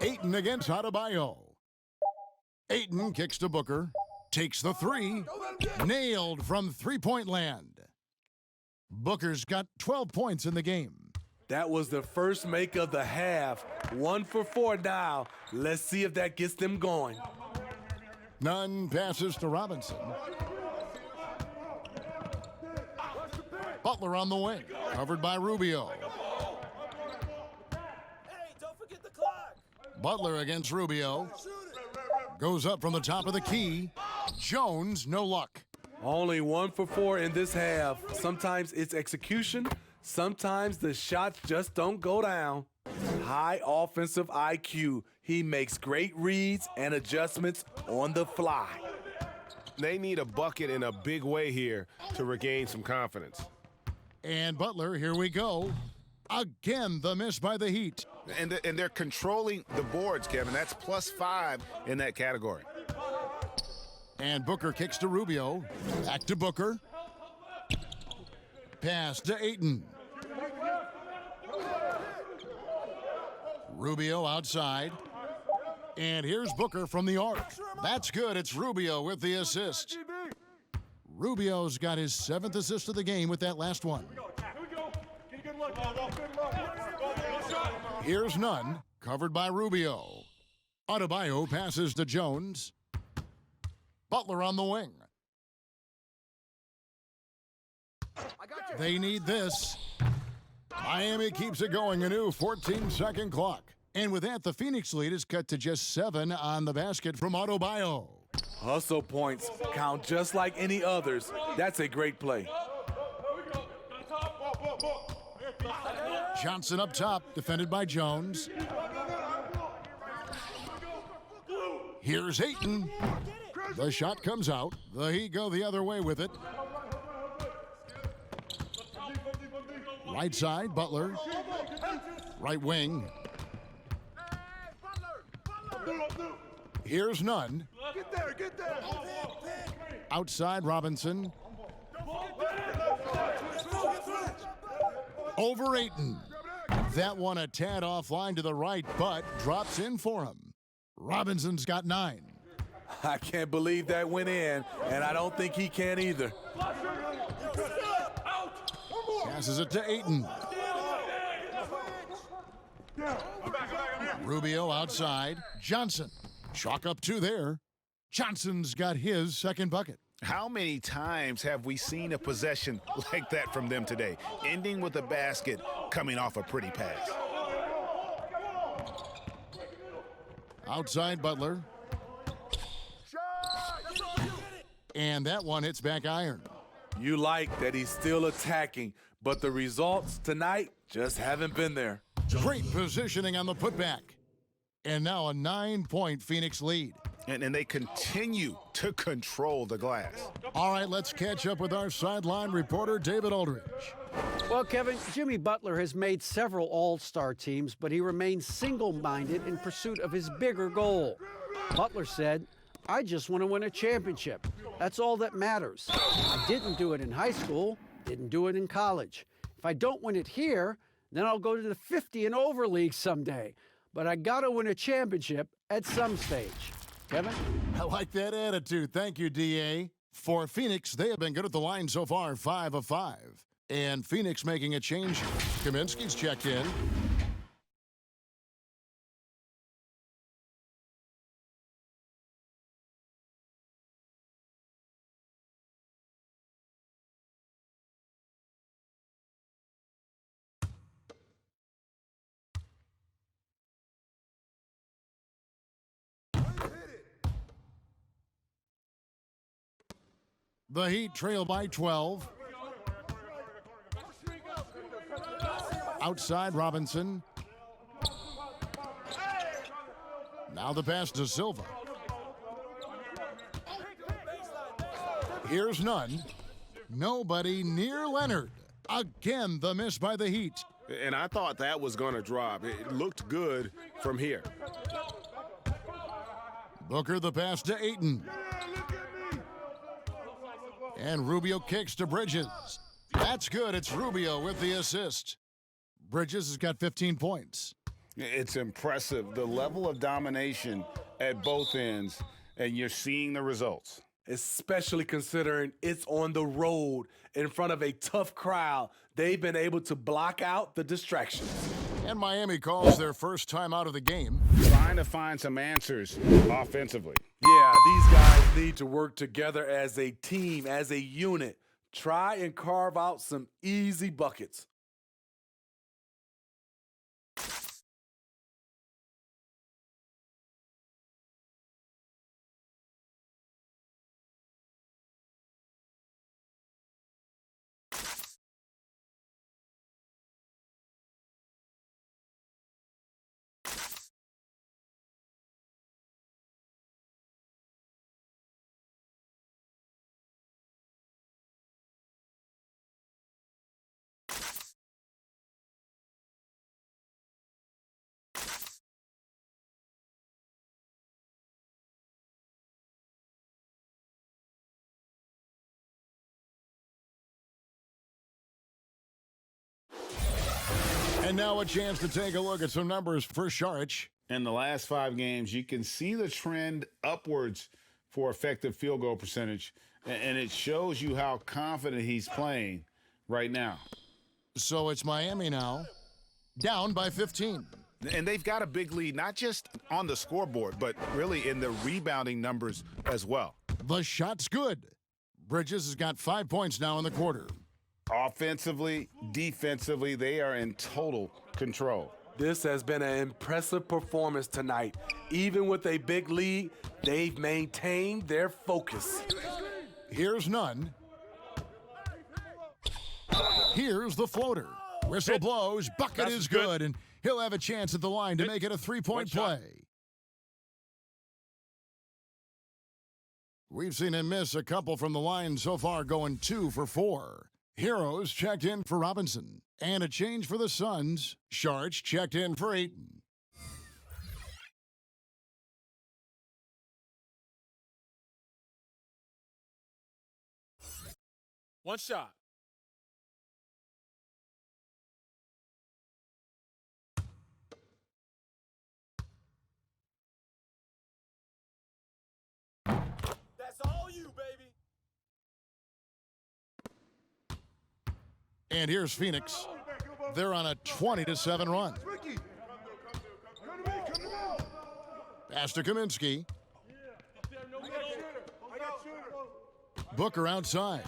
Ayton against Adebayo. Ayton kicks to Booker. Takes the 3. Nailed from three-point land. Booker's got 12 points in the game. That was the first make of the half. 1 for 4 now. Let's see if that gets them going. Nunn passes to Robinson. Butler on the wing, covered by Rubio. Hey, don't forget the clock. Butler against Rubio. Goes up from the top of the key. Jones, no luck. Only 1 for 4 in this half. Sometimes it's execution. Sometimes the shots just don't go down. High offensive IQ. He makes great reads and adjustments on the fly. They need a bucket in a big way here to regain some confidence. And Butler, here we go. Again, the miss by the Heat. And they're controlling the boards, Kevin. That's +5 in that category. And Booker kicks to Rubio. Back to Booker. Pass to Ayton. Rubio outside. And here's Booker from the arc. That's good. It's Rubio with the assist. Rubio's got his 7th assist of the game with that last one. Here's Nunn, covered by Rubio. Adebayo passes to Jones. Butler on the wing. They need this. Miami keeps it going, a new 14-second clock. And with that, the Phoenix lead is cut to just 7 on the basket from Adebayo. Hustle points count just like any others. That's a great play. Johnson up top, defended by Jones. Here's Ayton. The shot comes out. The Heat go the other way with it. Right side, Butler. Right wing. Here's Nunn. Get there. Outside, Robinson. Over Ayton. That one a tad offline to the right, but drops in for him. Robinson's got 9. I can't believe that went in, and I don't think he can either. Passes it to Ayton. Rubio outside. Johnson. Chalk up 2 there. Johnson's got his second bucket. How many times have we seen a possession like that from them today, ending with a basket coming off a pretty pass? Outside Butler. And that one hits back iron. You like that he's still attacking, but the results tonight just haven't been there. Great positioning on the putback. And now a 9-point Phoenix lead. And they continue to control the glass. All right, let's catch up with our sideline reporter, David Aldridge. Well, Kevin, Jimmy Butler has made several all-star teams, but he remains single-minded in pursuit of his bigger goal. Butler said, "I just want to win a championship. That's all that matters. I didn't do it in high school, didn't do it in college. If I don't win it here, then I'll go to the 50 and over league someday. But I got to win a championship at some stage." Kevin? I like that attitude. Thank you, DA. For Phoenix, they have been good at the line so far, 5 of 5. And Phoenix making a change. Kaminsky's checked in. The Heat trail by 12. Outside, Robinson. Now the pass to Silva. Here's Nunn. Nobody near Leonard. Again, the miss by the Heat. And I thought that was going to drop. It looked good from here. Booker the pass to Ayton. And Rubio kicks to Bridges. That's good. It's Rubio with the assist. Bridges has got 15 points. It's impressive, the level of domination at both ends, and you're seeing the results. Especially considering it's on the road in front of a tough crowd. They've been able to block out the distractions. And Miami calls their first time out of the game. Trying to find some answers offensively. Yeah, these guys need to work together as a team, as a unit. Try and carve out some easy buckets. And now a chance to take a look at some numbers for Saric. In the last 5 games, you can see the trend upwards for effective field goal percentage, and it shows you how confident he's playing right now. So it's Miami now, down by 15. And they've got a big lead, not just on the scoreboard, but really in the rebounding numbers as well. The shot's good. Bridges has got 5 points now in the quarter. Offensively, defensively, they are in total control. This has been an impressive performance tonight. Even with a big lead, they've maintained their focus. Here's Nunn. Here's the floater. Whistle blows, bucket is good, and he'll have a chance at the line to make it a 3-point play. We've seen him miss a couple from the line so far, going 2 for 4. Heroes checked in for Robinson. And a change for the Suns. Sharch checked in for Ayton. One shot. That's all you, baby. And here's Phoenix. They're on a 20-7 run. Pass to Kaminsky. Booker outside.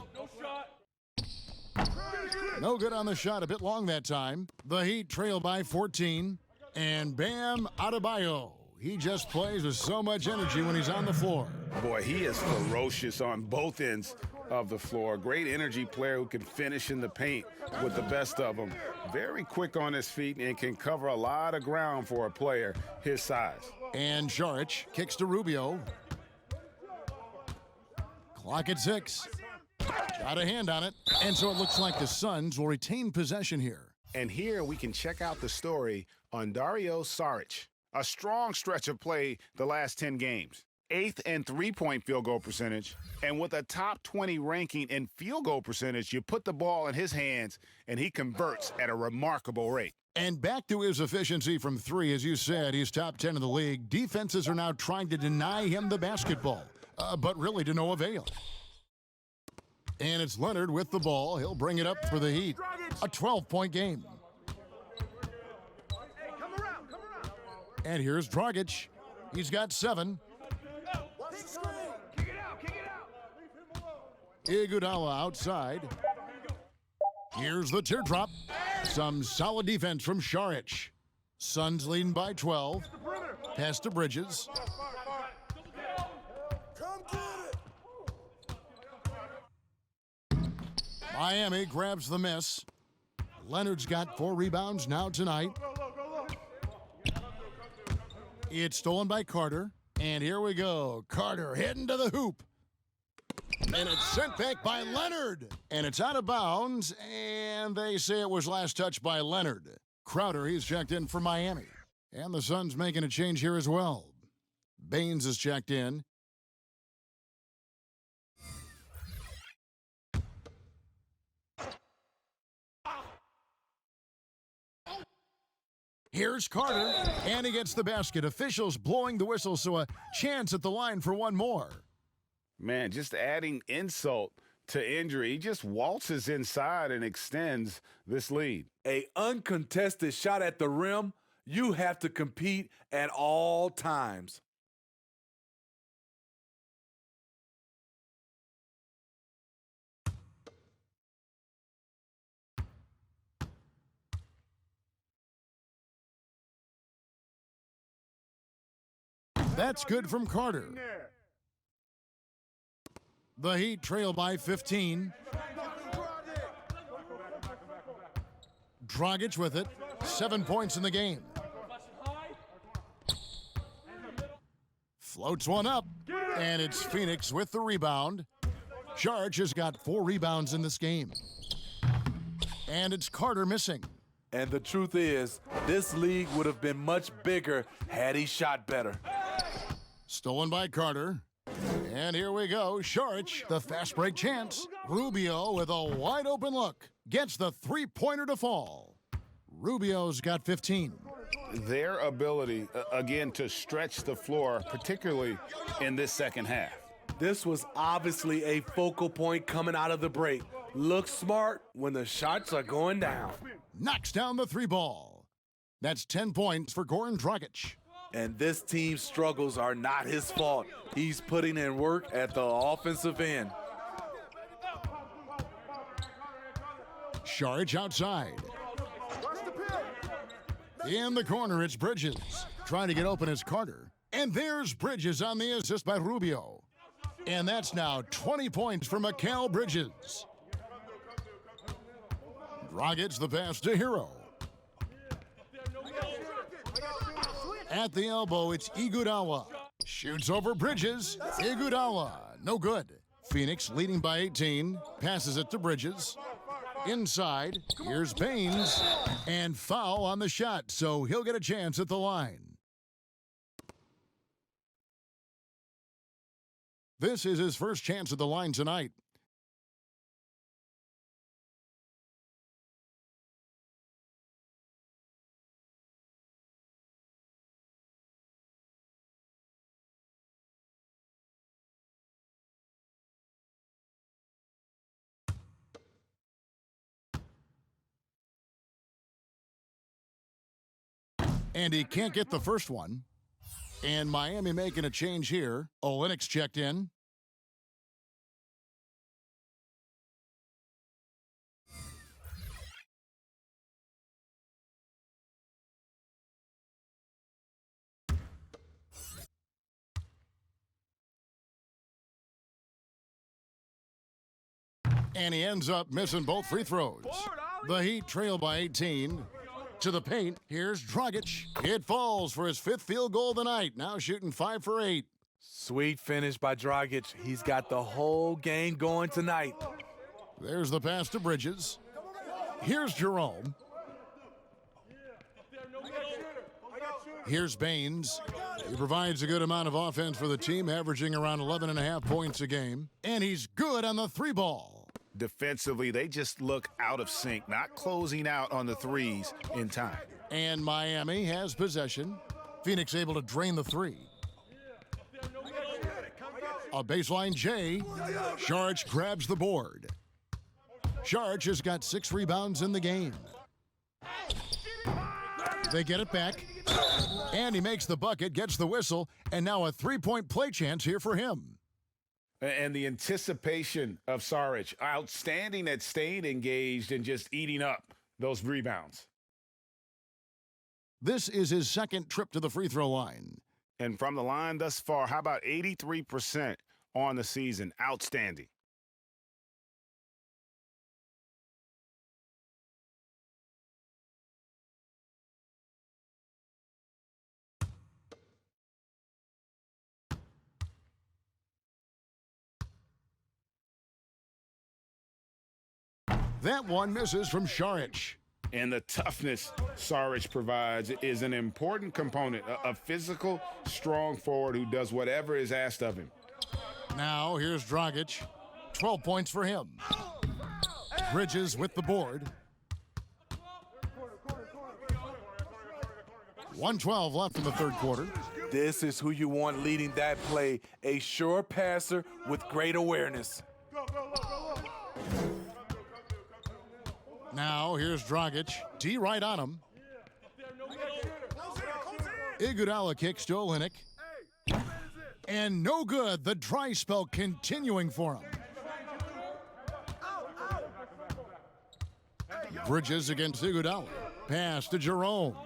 No good on the shot. A bit long that time. The Heat trail by 14. And Bam Adebayo. He just plays with so much energy when he's on the floor. Boy, he is ferocious on both ends of the floor. Great energy player who can finish in the paint with the best of them. Very quick on his feet and can cover a lot of ground for a player his size. And Saric kicks to Rubio. Clock at 6. Got a hand on it. And so it looks like the Suns will retain possession here. And here we can check out the story on Dario Saric. A strong stretch of play the last 10 games. 8th in three-point field goal percentage. And with a top 20 ranking in field goal percentage, you put the ball in his hands, and he converts at a remarkable rate. And back to his efficiency from 3, as you said, he's top 10 in the league. Defenses are now trying to deny him the basketball, but really to no avail. And it's Leonard with the ball. He'll bring it up for the Heat. A 12-point game. And here's Dragic. He's got 7. Iguodala outside. Here's the teardrop. Some solid defense from Saric. Suns leading by 12. Pass to Bridges. Miami grabs the miss. Leonard's got 4 rebounds now tonight. It's stolen by Carter. And here we go. Carter heading to the hoop. And it's sent back by Leonard. And it's out of bounds. And they say it was last touched by Leonard. Crowder, he's checked in for Miami. And the Suns making a change here as well. Baines is checked in. Here's Carter, and he gets the basket. Officials blowing the whistle, so a chance at the line for one more. Man, just adding insult to injury. He just waltzes inside and extends this lead. A uncontested shot at the rim, you have to compete at all times. That's good from Carter. The Heat trail by 15. Dragic with it. 7 points in the game. Floats one up. And it's Phoenix with the rebound. Saric has got 4 rebounds in this game. And it's Carter missing. And the truth is, this league would have been much bigger had he shot better. Stolen by Carter. And here we go. Saric, the fast break chance. Rubio with a wide open look. Gets the three-pointer to fall. Rubio's got 15. Their ability, again, to stretch the floor, particularly in this second half. This was obviously a focal point coming out of the break. Look smart when the shots are going down. Knocks down the 3 ball. That's 10 points for Goran Dragic. And this team's struggles are not his fault. He's putting in work at the offensive end. Saric outside. In the corner, it's Bridges. Trying to get open is Carter. And there's Bridges on the assist by Rubio. And that's now 20 points for Mikal Bridges. Dragic the pass to Hero. At the elbow, it's Iguodala. Shoots over Bridges. Iguodala No good. Phoenix leading by 18. Passes it to Bridges. Inside, here's Baines. And foul on the shot, so he'll get a chance at the line. This is his first chance at the line tonight. And he can't get the first one. And Miami making a change here. Olynyk's checked in. And he ends up missing both free throws. The Heat trail by 18. To the paint, here's Dragic. It falls for his 5th field goal of the night. Now shooting 5 for 8. Sweet finish by Dragic. He's got the whole game going tonight. There's the pass to Bridges. Here's Jerome. Here's Baines. He provides a good amount of offense for the team, averaging around 11.5 points a game. And he's good on the 3-ball. Defensively, they just look out of sync, not closing out on the threes in time. And Miami has possession. Phoenix able to drain the 3. A baseline J. Saric grabs the board. Saric has got 6 rebounds in the game. They get it back. And he makes the bucket, gets the whistle, and now a 3-point play chance here for him. And the anticipation of Saric, outstanding at staying engaged and just eating up those rebounds. This is his 2nd trip to the free throw line. And from the line thus far, how about 83% on the season? Outstanding. That one misses from Saric. And the toughness Saric provides is an important component. A physical, strong forward who does whatever is asked of him. Now here's Dragic. 12 points for him. Bridges with the board. 1:12 left in the 3rd quarter. This is who you want leading that play. A sure passer with great awareness. Now here's Dragic. D right on him. Iguodala kicks to Olynyk. And no good. The dry spell continuing for him. Bridges against Iguodala. Pass to Jerome.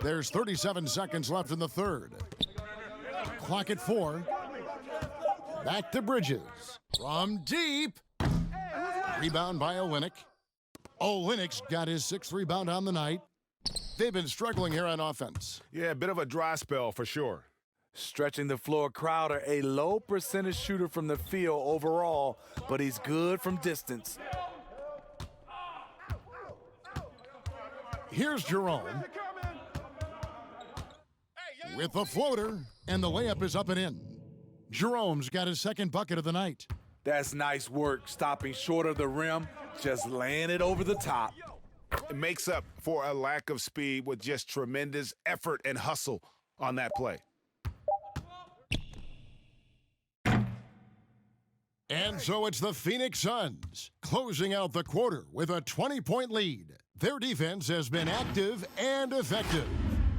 There's 37 seconds left in the 3rd. Clock at 4. Back to Bridges. From deep. Rebound by Olynyk. Olynyk's got his 6th rebound on the night. They've been struggling here on offense. Yeah, a bit of a dry spell for sure. Stretching the floor, Crowder, a low percentage shooter from the field overall, but he's good from distance. Here's Jerome. With the floater, and the layup is up and in. Jerome's got his 2nd bucket of the night. That's nice work, stopping short of the rim, just laying it over the top. It makes up for a lack of speed with just tremendous effort and hustle on that play. And so it's the Phoenix Suns closing out the quarter with a 20-point lead. Their defense has been active and effective.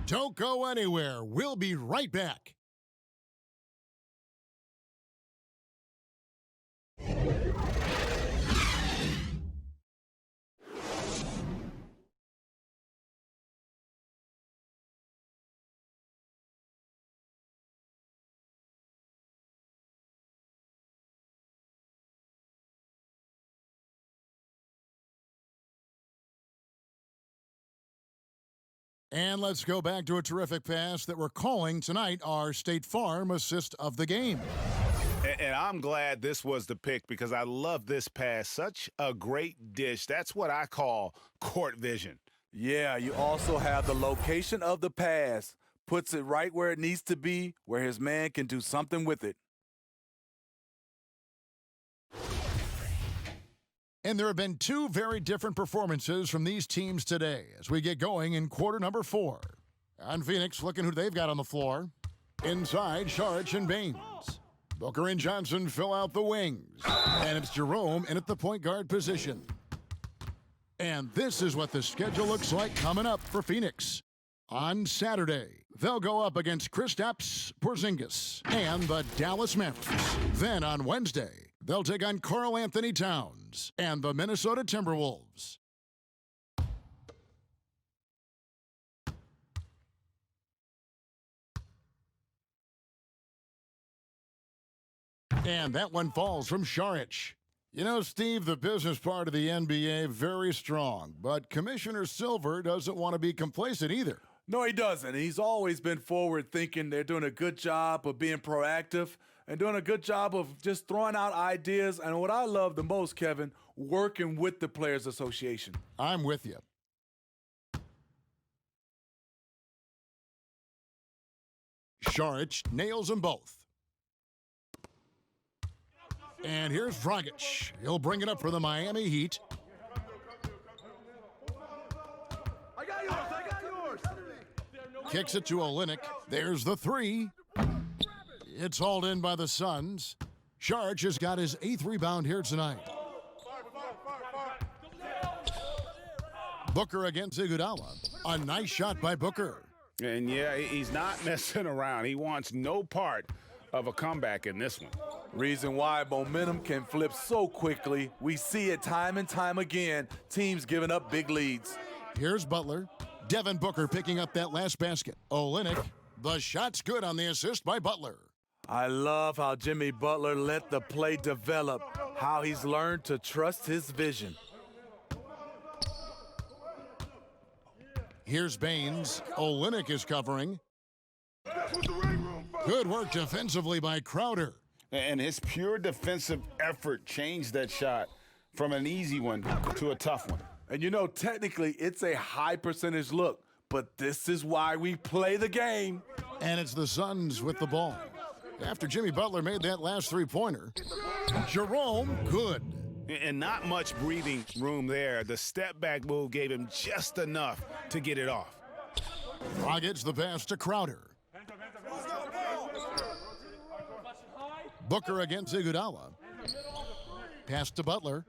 Don't go anywhere. We'll be right back. And let's go back to a terrific pass that we're calling tonight our State Farm assist of the game. And I'm glad this was the pick because I love this pass. Such a great dish. That's what I call court vision. Yeah, you also have the location of the pass. Puts it right where it needs to be, where his man can do something with it. And there have been two very different performances from these teams today as we get going in quarter number 4. On Phoenix, looking who they've got on the floor. Inside, Sharich and Baines. Booker and Johnson fill out the wings. And it's Jerome in at the point guard position. And this is what the schedule looks like coming up for Phoenix. On Saturday, they'll go up against Kristaps Porzingis and the Dallas Mavericks. Then on Wednesday, they'll take on Karl Anthony Towns and the Minnesota Timberwolves. And that one falls from Sharich. You know, Steve, the business part of the NBA, very strong. But Commissioner Silver doesn't want to be complacent either. No, he doesn't. He's always been forward thinking. They're doing a good job of being proactive and doing a good job of just throwing out ideas. And what I love the most, Kevin, working with the Players Association. I'm with you. Sharich nails them both. And here's Dragic. He'll bring it up for the Miami Heat. I got yours. Kicks it to Olynyk. There's the three. It's hauled in by the Suns. Sharich has got his 8th rebound here tonight. Booker against Iguodala. A nice shot by Booker. And yeah, he's not messing around. He wants no part of a comeback in this one. Reason why momentum can flip so quickly. We see it time and time again. Teams giving up big leads. Here's Butler. Devin Booker picking up that last basket. Olynyk. The shot's good on the assist by Butler. I love how Jimmy Butler let the play develop, how he's learned to trust his vision. Here's Baines. Olynyk is covering. Good work defensively by Crowder. And his pure defensive effort changed that shot from an easy one to a tough one. And you know, technically, it's a high percentage look, but this is why we play the game. And it's the Suns with the ball. After Jimmy Butler made that last three-pointer, Jerome, good. And not much breathing room there. The step-back move gave him just enough to get it off. Dragic the pass to Crowder. Booker against Iguodala. Pass to Butler.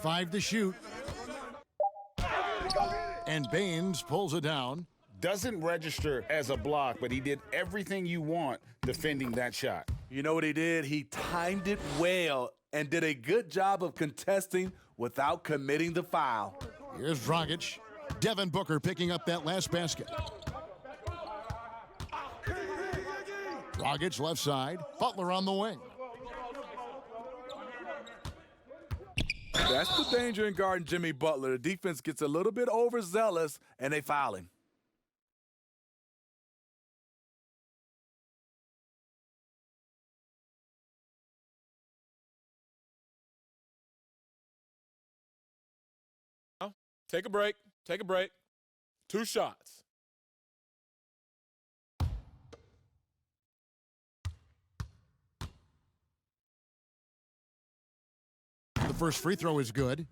5 to shoot. And Baines pulls it down. Doesn't register as a block, but he did everything you want defending that shot. You know what he did? He timed it well and did a good job of contesting without committing the foul. Here's Dragic. Devin Booker picking up that last basket. Dragic left side. Butler on the wing. That's the danger in guarding Jimmy Butler. The defense gets a little bit overzealous, and they foul him. Take a break. 2 shots. The first free throw is good.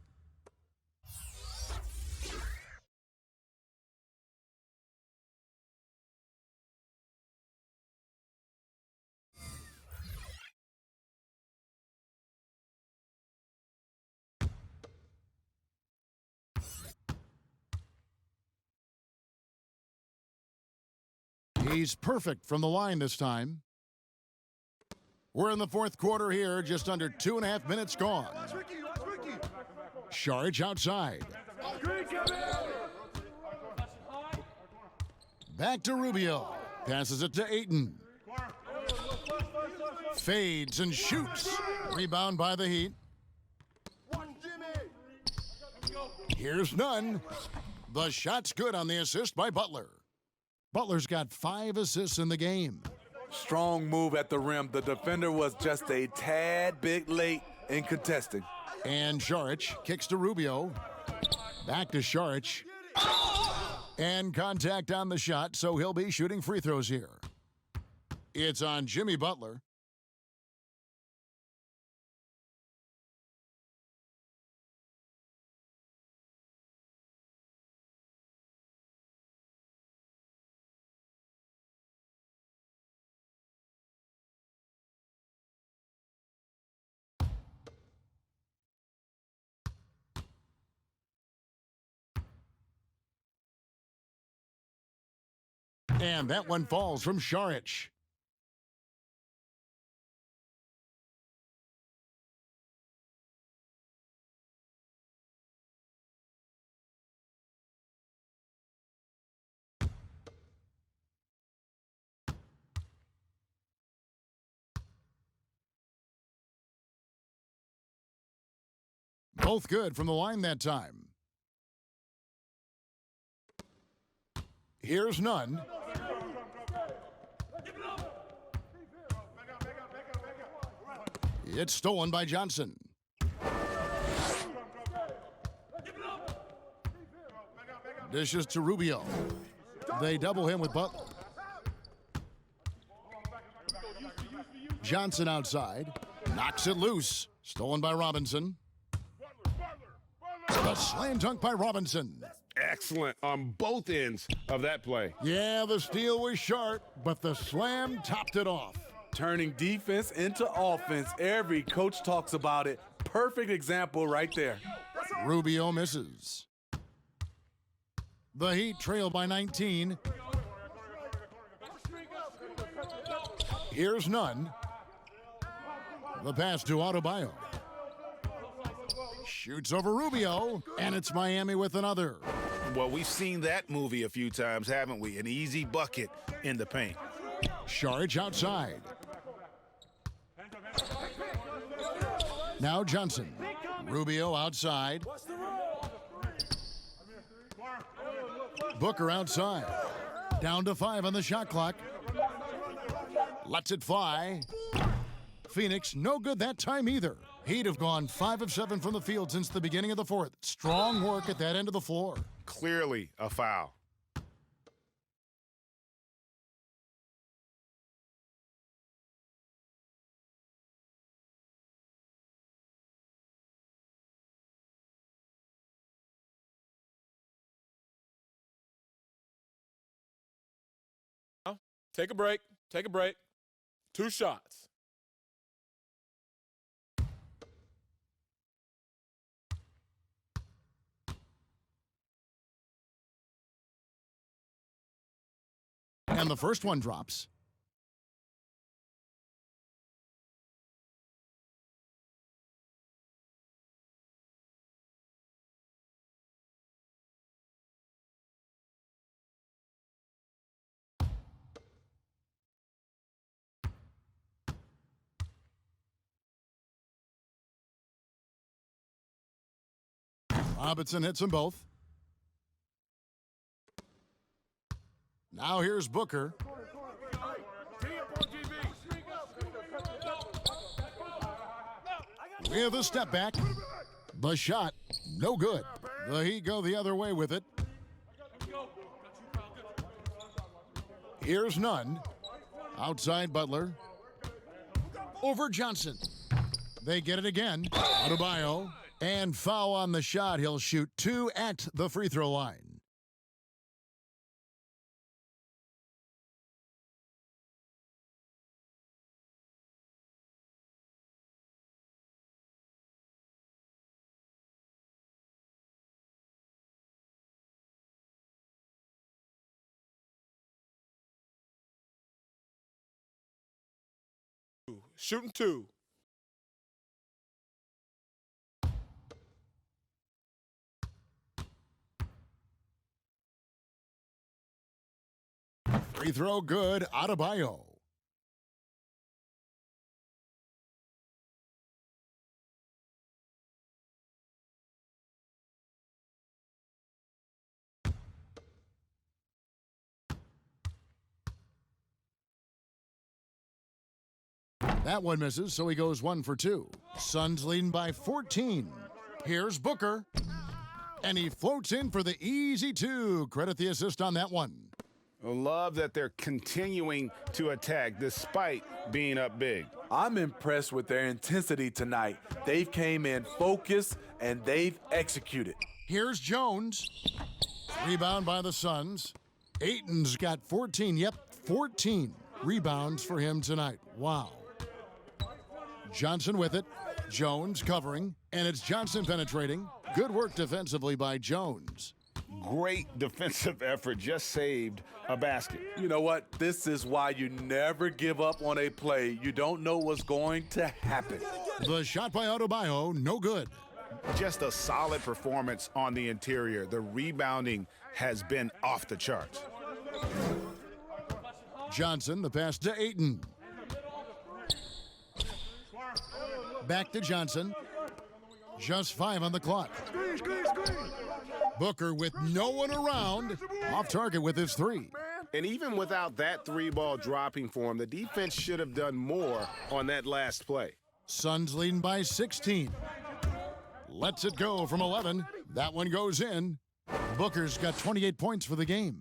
He's perfect from the line this time. We're in the fourth quarter here, just under 2.5 minutes gone. Sharich outside. Back to Rubio. Passes it to Ayton. Fades and shoots. Rebound by the Heat. Here's none. The shot's good on the assist by Butler. Butler's got 5 assists in the game. Strong move at the rim. The defender was just a tad bit late in contesting. And Saric kicks to Rubio. Back to Saric. And contact on the shot, so he'll be shooting free throws here. It's on Jimmy Butler. And that one falls from Saric. Both good from the line that time. Here's none. It's stolen by Johnson. Dishes to Rubio. They double him with Butler. Johnson outside. Knocks it loose. Stolen by Robinson. The slam dunk by Robinson. Excellent on both ends of that play. Yeah, the steal was sharp, but the slam topped it off. Turning defense into offense. Every coach talks about it. Perfect example right there. Rubio misses. The Heat trail by 19. Here's none. The pass to Adebayo. Shoots over Rubio, and it's Miami with another. Well, we've seen that movie a few times, haven't we? An easy bucket in the paint. Saric outside. Now Johnson. Rubio outside. Booker outside. Down to 5 on the shot clock. Lets it fly. Phoenix no good that time either. He'd have gone 5 of 7 from the field since the beginning of the fourth. Strong work at that end of the floor. Clearly a foul. Take a break. Take a break. 2 shots. And the first one drops. Robinson hits them both. Now here's Booker. With a step back. The shot, no good. The Heat go the other way with it. Here's none. Outside Butler. Over Johnson. They get it again. Adebayo. And foul on the shot. He'll shoot 2 at the free throw line. Shooting 2. Free throw good. Adebayo. That one misses, so he goes 1 for 2. Suns leading by 14. Here's Booker. And he floats in for the easy 2. Credit the assist on that one. I love that they're continuing to attack despite being up big. I'm impressed with their intensity tonight. They've came in focused and they've executed. Here's Jones. Rebound by the Suns. Ayton's got 14. Yep, 14 rebounds for him tonight. Wow. Johnson with it. Jones covering. And it's Johnson penetrating. Good work defensively by Jones. Great defensive effort, just saved a basket. You know what? This is why you never give up on a play. You don't know what's going to happen. The shot by Adebayo, no good. Just a solid performance on the interior. The rebounding has been off the charts. Johnson, the pass to Ayton. Back to Johnson. Just 5 on the clock. Booker with no one around, off target with his 3. And even without that 3-ball dropping for him, the defense should have done more on that last play. Suns leading by 16. Lets it go from 11. That one goes in. Booker's got 28 points for the game.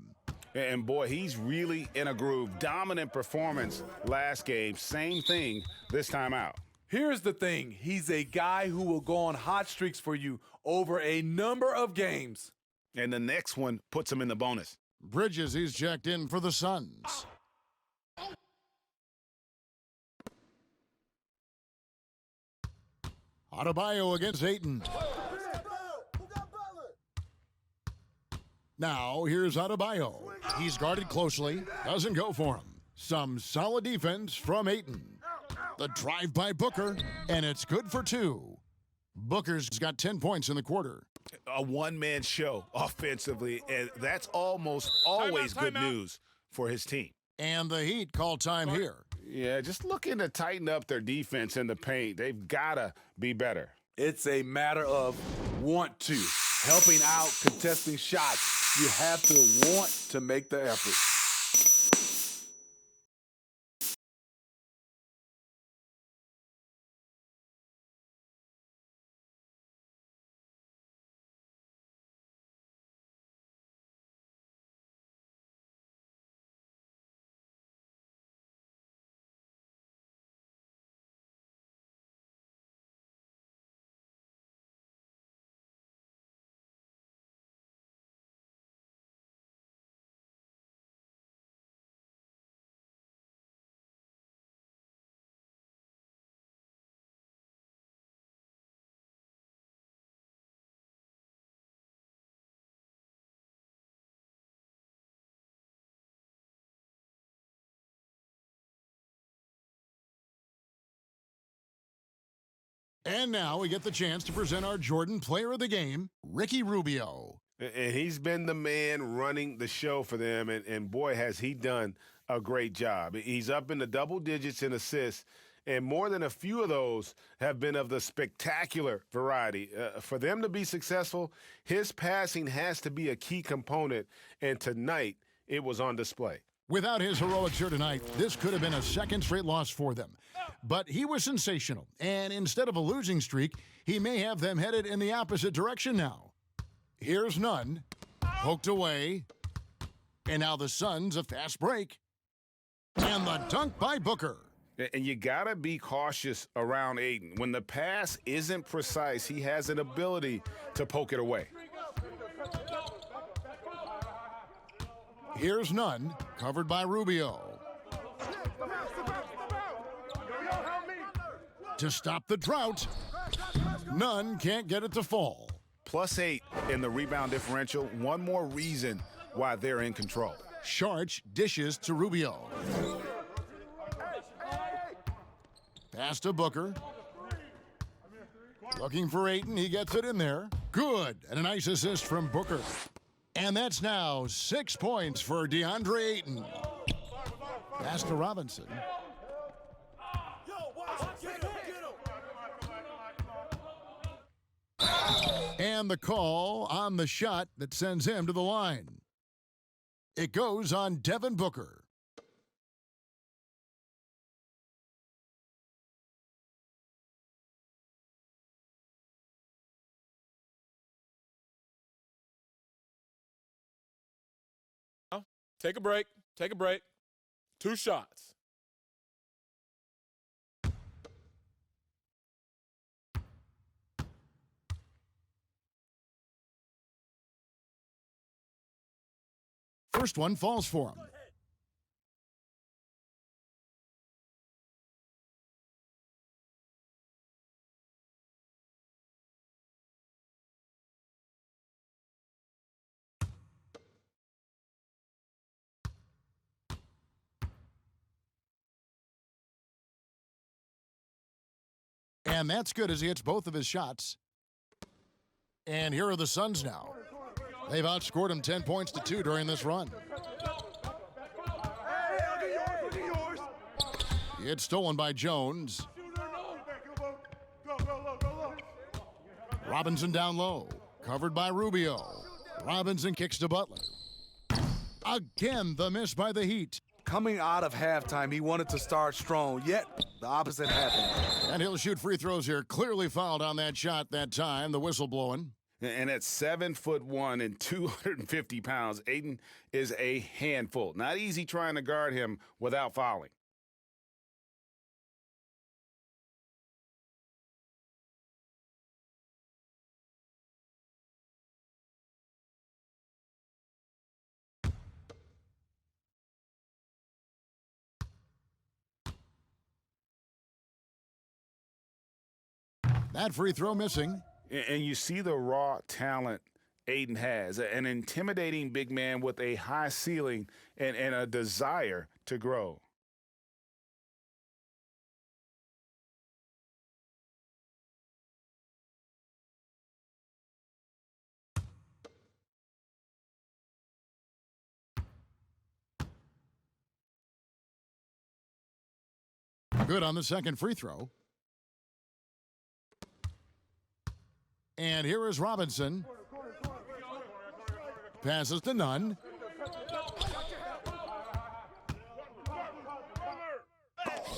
And boy, he's really in a groove. Dominant performance last game. Same thing this time out. Here's the thing. He's a guy who will go on hot streaks for you over a number of games. And the next one puts him in the bonus. Bridges, he's checked in for the Suns. Adebayo against Ayton. Now, here's Adebayo. He's guarded closely. Doesn't go for him. Some solid defense from Ayton. The drive by Booker, and it's good for 2. Booker's got 10 points in the quarter. A one-man show offensively, and that's almost always good news for his team. And the Heat call time here. Yeah, just looking to tighten up their defense in the paint. They've got to be better. It's a matter of want to. Helping out, contesting shots. You have to want to make the effort. And now we get the chance to present our Jordan Player of the Game, Ricky Rubio. And he's been the man running the show for them, and boy, has he done a great job. He's up in the double digits in assists, and more than a few of those have been of the spectacular variety. For them to be successful, his passing has to be a key component, and tonight it was on display. Without his heroics here tonight, this could have been a second straight loss for them. But he was sensational, and instead of a losing streak, he may have them headed in the opposite direction now. Here's Nunn, poked away, and now the Suns a fast break. And the dunk by Booker. And you got to be cautious around Ayton. When the pass isn't precise, he has an ability to poke it away. Here's Nunn, covered by Rubio. To stop the drought, Nunn can't get it to fall. +8 in the rebound differential. One more reason why they're in control. Sharch dishes to Rubio. Pass to Booker. Looking for Ayton, he gets it in there. Good, and a nice assist from Booker. And that's now 6 points for DeAndre Ayton. Pass to Robinson. And the call on the shot that sends him to the line. It goes on Devin Booker. Take a break. Take a break. 2 shots. First one falls for him. And that's good as he hits both of his shots. And here are the Suns now. They've outscored him 10 points to 2 during this run. It's stolen by Jones. Robinson down low. Covered by Rubio. Robinson kicks to Butler. Again, the miss by the Heat. Coming out of halftime, he wanted to start strong, yet the opposite happened. And he'll shoot free throws here. Clearly fouled on that shot that time. The whistle blowing. And at 7'1" and 250 pounds, Ayton is a handful. Not easy trying to guard him without fouling. That free throw missing. And you see the raw talent Ayton has, an intimidating big man with a high ceiling and a desire to grow. Good on the second free throw. And here is Robinson. Passes to Nunn.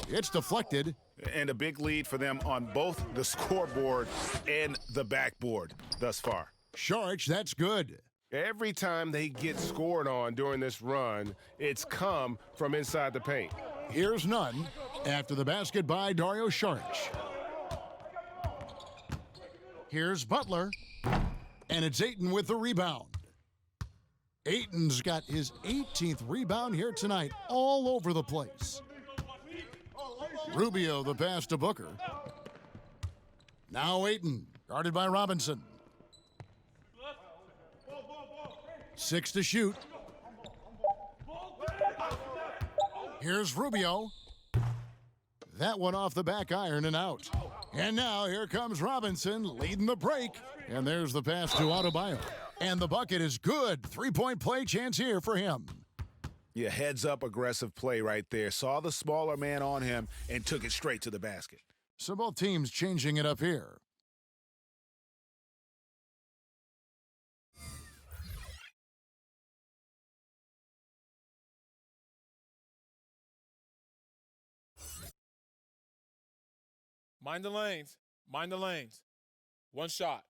It's deflected. And a big lead for them on both the scoreboard and the backboard thus far. Sharch, that's good. Every time they get scored on during this run, it's come from inside the paint. Here's Nunn after the basket by Dario Saric. Here's Butler, and it's Ayton with the rebound. Ayton's got his 18th rebound here tonight, all over the place. Rubio, the pass to Booker. Now Ayton, guarded by Robinson. 6 to shoot. Here's Rubio. That one off the back iron and out. And now here comes Robinson leading the break. And there's the pass to Adebayo. And the bucket is good. 3-point play chance here for him. Yeah, heads-up aggressive play right there. Saw the smaller man on him and took it straight to the basket. So both teams changing it up here. Mind the lanes. Mind the lanes. 1 shot.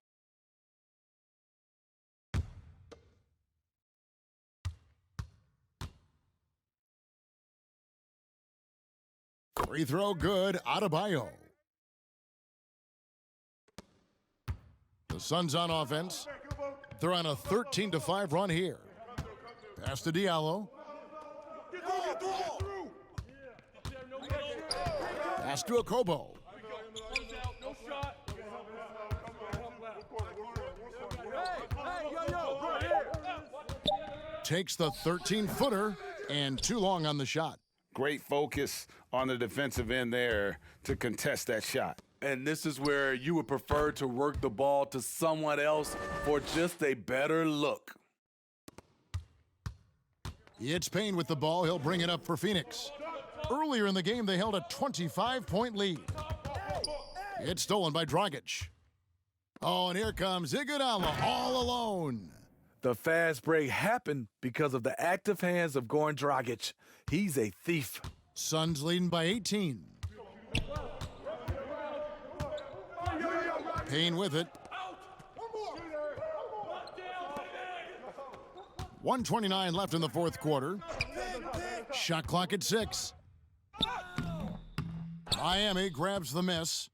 Free throw good, Adebayo. The Suns on offense. They're on a 13-5 run here. Pass to Diallo. Pass to Okobo. Takes the 13-footer and too long on the shot. Great focus on the defensive end there to contest that shot. And this is where you would prefer to work the ball to someone else for just a better look. It's Payne with the ball. He'll bring it up for Phoenix. Earlier in the game, they held a 25-point lead. It's stolen by Dragic. Oh, and here comes Iguodala all alone. The fast break happened because of the active hands of Goran Dragic. He's a thief. Suns leading by 18. Payne with it. 1:29 left in the fourth quarter. Shot clock at 6. Miami grabs the miss.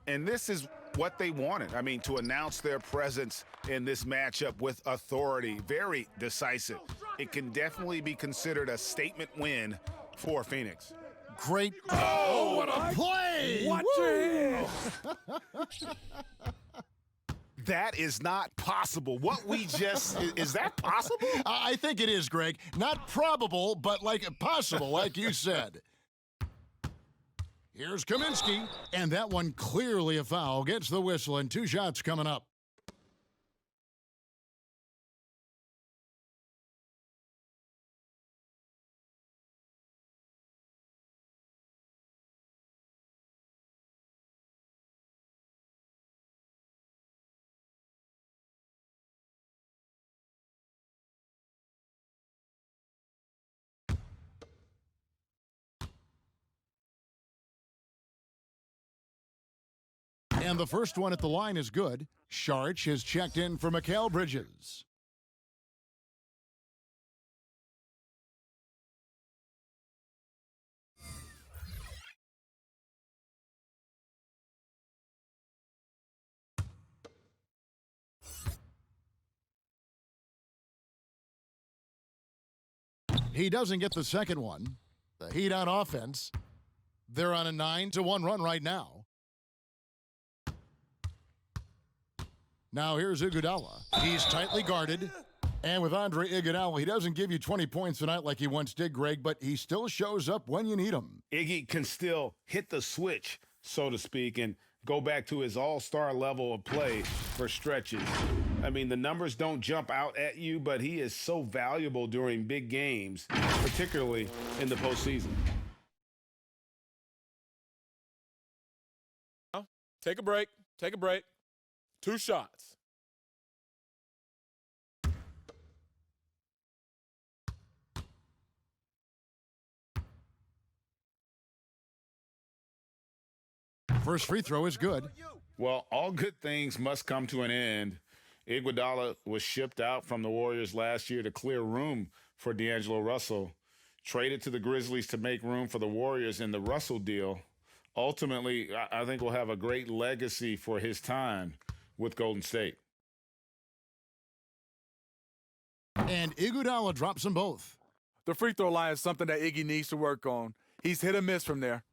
And this is what they wanted. I mean, to announce their presence in this matchup with authority, very decisive. It can definitely be considered a statement win for Phoenix. Great. Oh, what a play! Watch your head. That is not possible. What we just, is that possible? I think it is, Greg. Not probable, but like possible, like you said. Here's Kaminsky, and that one clearly a foul. Gets the whistle, and 2 shots coming up. And the first one at the line is good. Sharch has checked in for Mikal Bridges. He doesn't get the second one. The Heat on offense. They're on a 9-1 run right now. Now here's Iguodala. He's tightly guarded. And with Andre Iguodala, he doesn't give you 20 points tonight like he once did, Greg, but he still shows up when you need him. Iggy can still hit the switch, so to speak, and go back to his all-star level of play for stretches. I mean, the numbers don't jump out at you, but he is so valuable during big games, particularly in the postseason. Take a break. Take a break. 2 shots. First free throw is good. Well, all good things must come to an end. Iguodala was shipped out from the Warriors last year to clear room for D'Angelo Russell, traded to the Grizzlies to make room for the Warriors in the Russell deal. Ultimately, I think we'll have a great legacy for his time with Golden State. And Iguodala drops them both. The free throw line is something that Iggy needs to work on. He's hit or miss from there.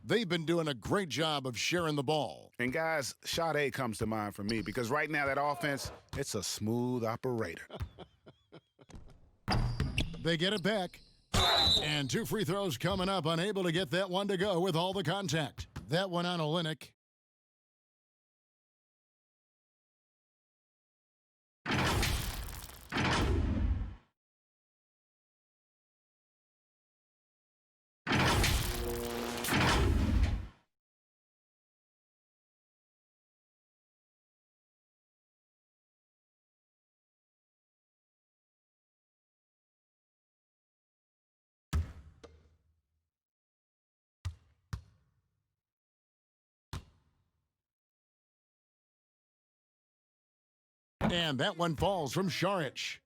They've been doing a great job of sharing the ball. And guys, Sade comes to mind for me because right now that offense, it's a smooth operator. They get it back. And 2 free throws coming up, unable to get that one to go with all the contact. That one on Olynyk. And that one falls from Saric.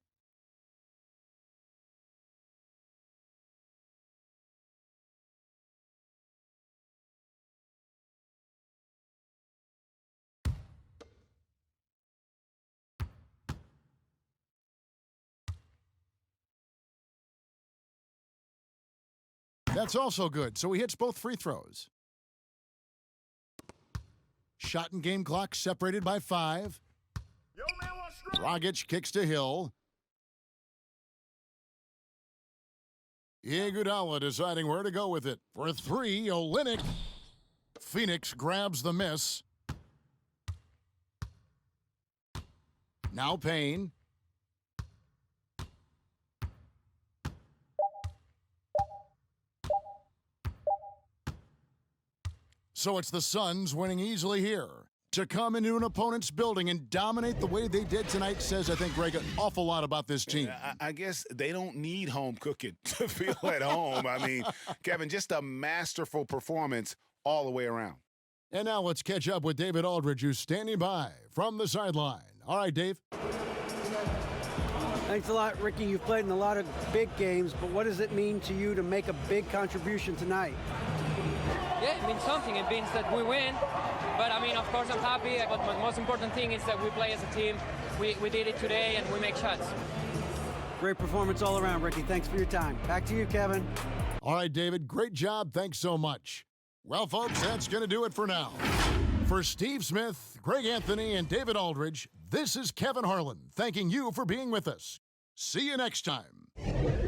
That's also good, so he hits both free throws. Shot and game clock separated by 5. Dragic kicks to Hill. Iguodala deciding where to go with it. For 3, Olynyk. Phoenix grabs the miss. Now Payne. So it's the Suns winning easily here. To come into an opponent's building and dominate the way they did tonight says, I think, Greg, an awful lot about this team. I guess they don't need home cooking to feel at home. I mean, Kevin, just a masterful performance all the way around. And now let's catch up with David Aldridge, who's standing by from the sideline. All right, Dave. Thanks a lot, Ricky. You've played in a lot of big games, but what does it mean to you to make a big contribution tonight? Yeah, it means something. It means that we win. But, I mean, of course, I'm happy. But the most important thing is that we play as a team. We did it today, and we make shots. Great performance all around, Ricky. Thanks for your time. Back to you, Kevin. All right, David, great job. Thanks so much. Well, folks, that's going to do it for now. For Steve Smith, Greg Anthony, and David Aldridge, this is Kevin Harlan thanking you for being with us. See you next time.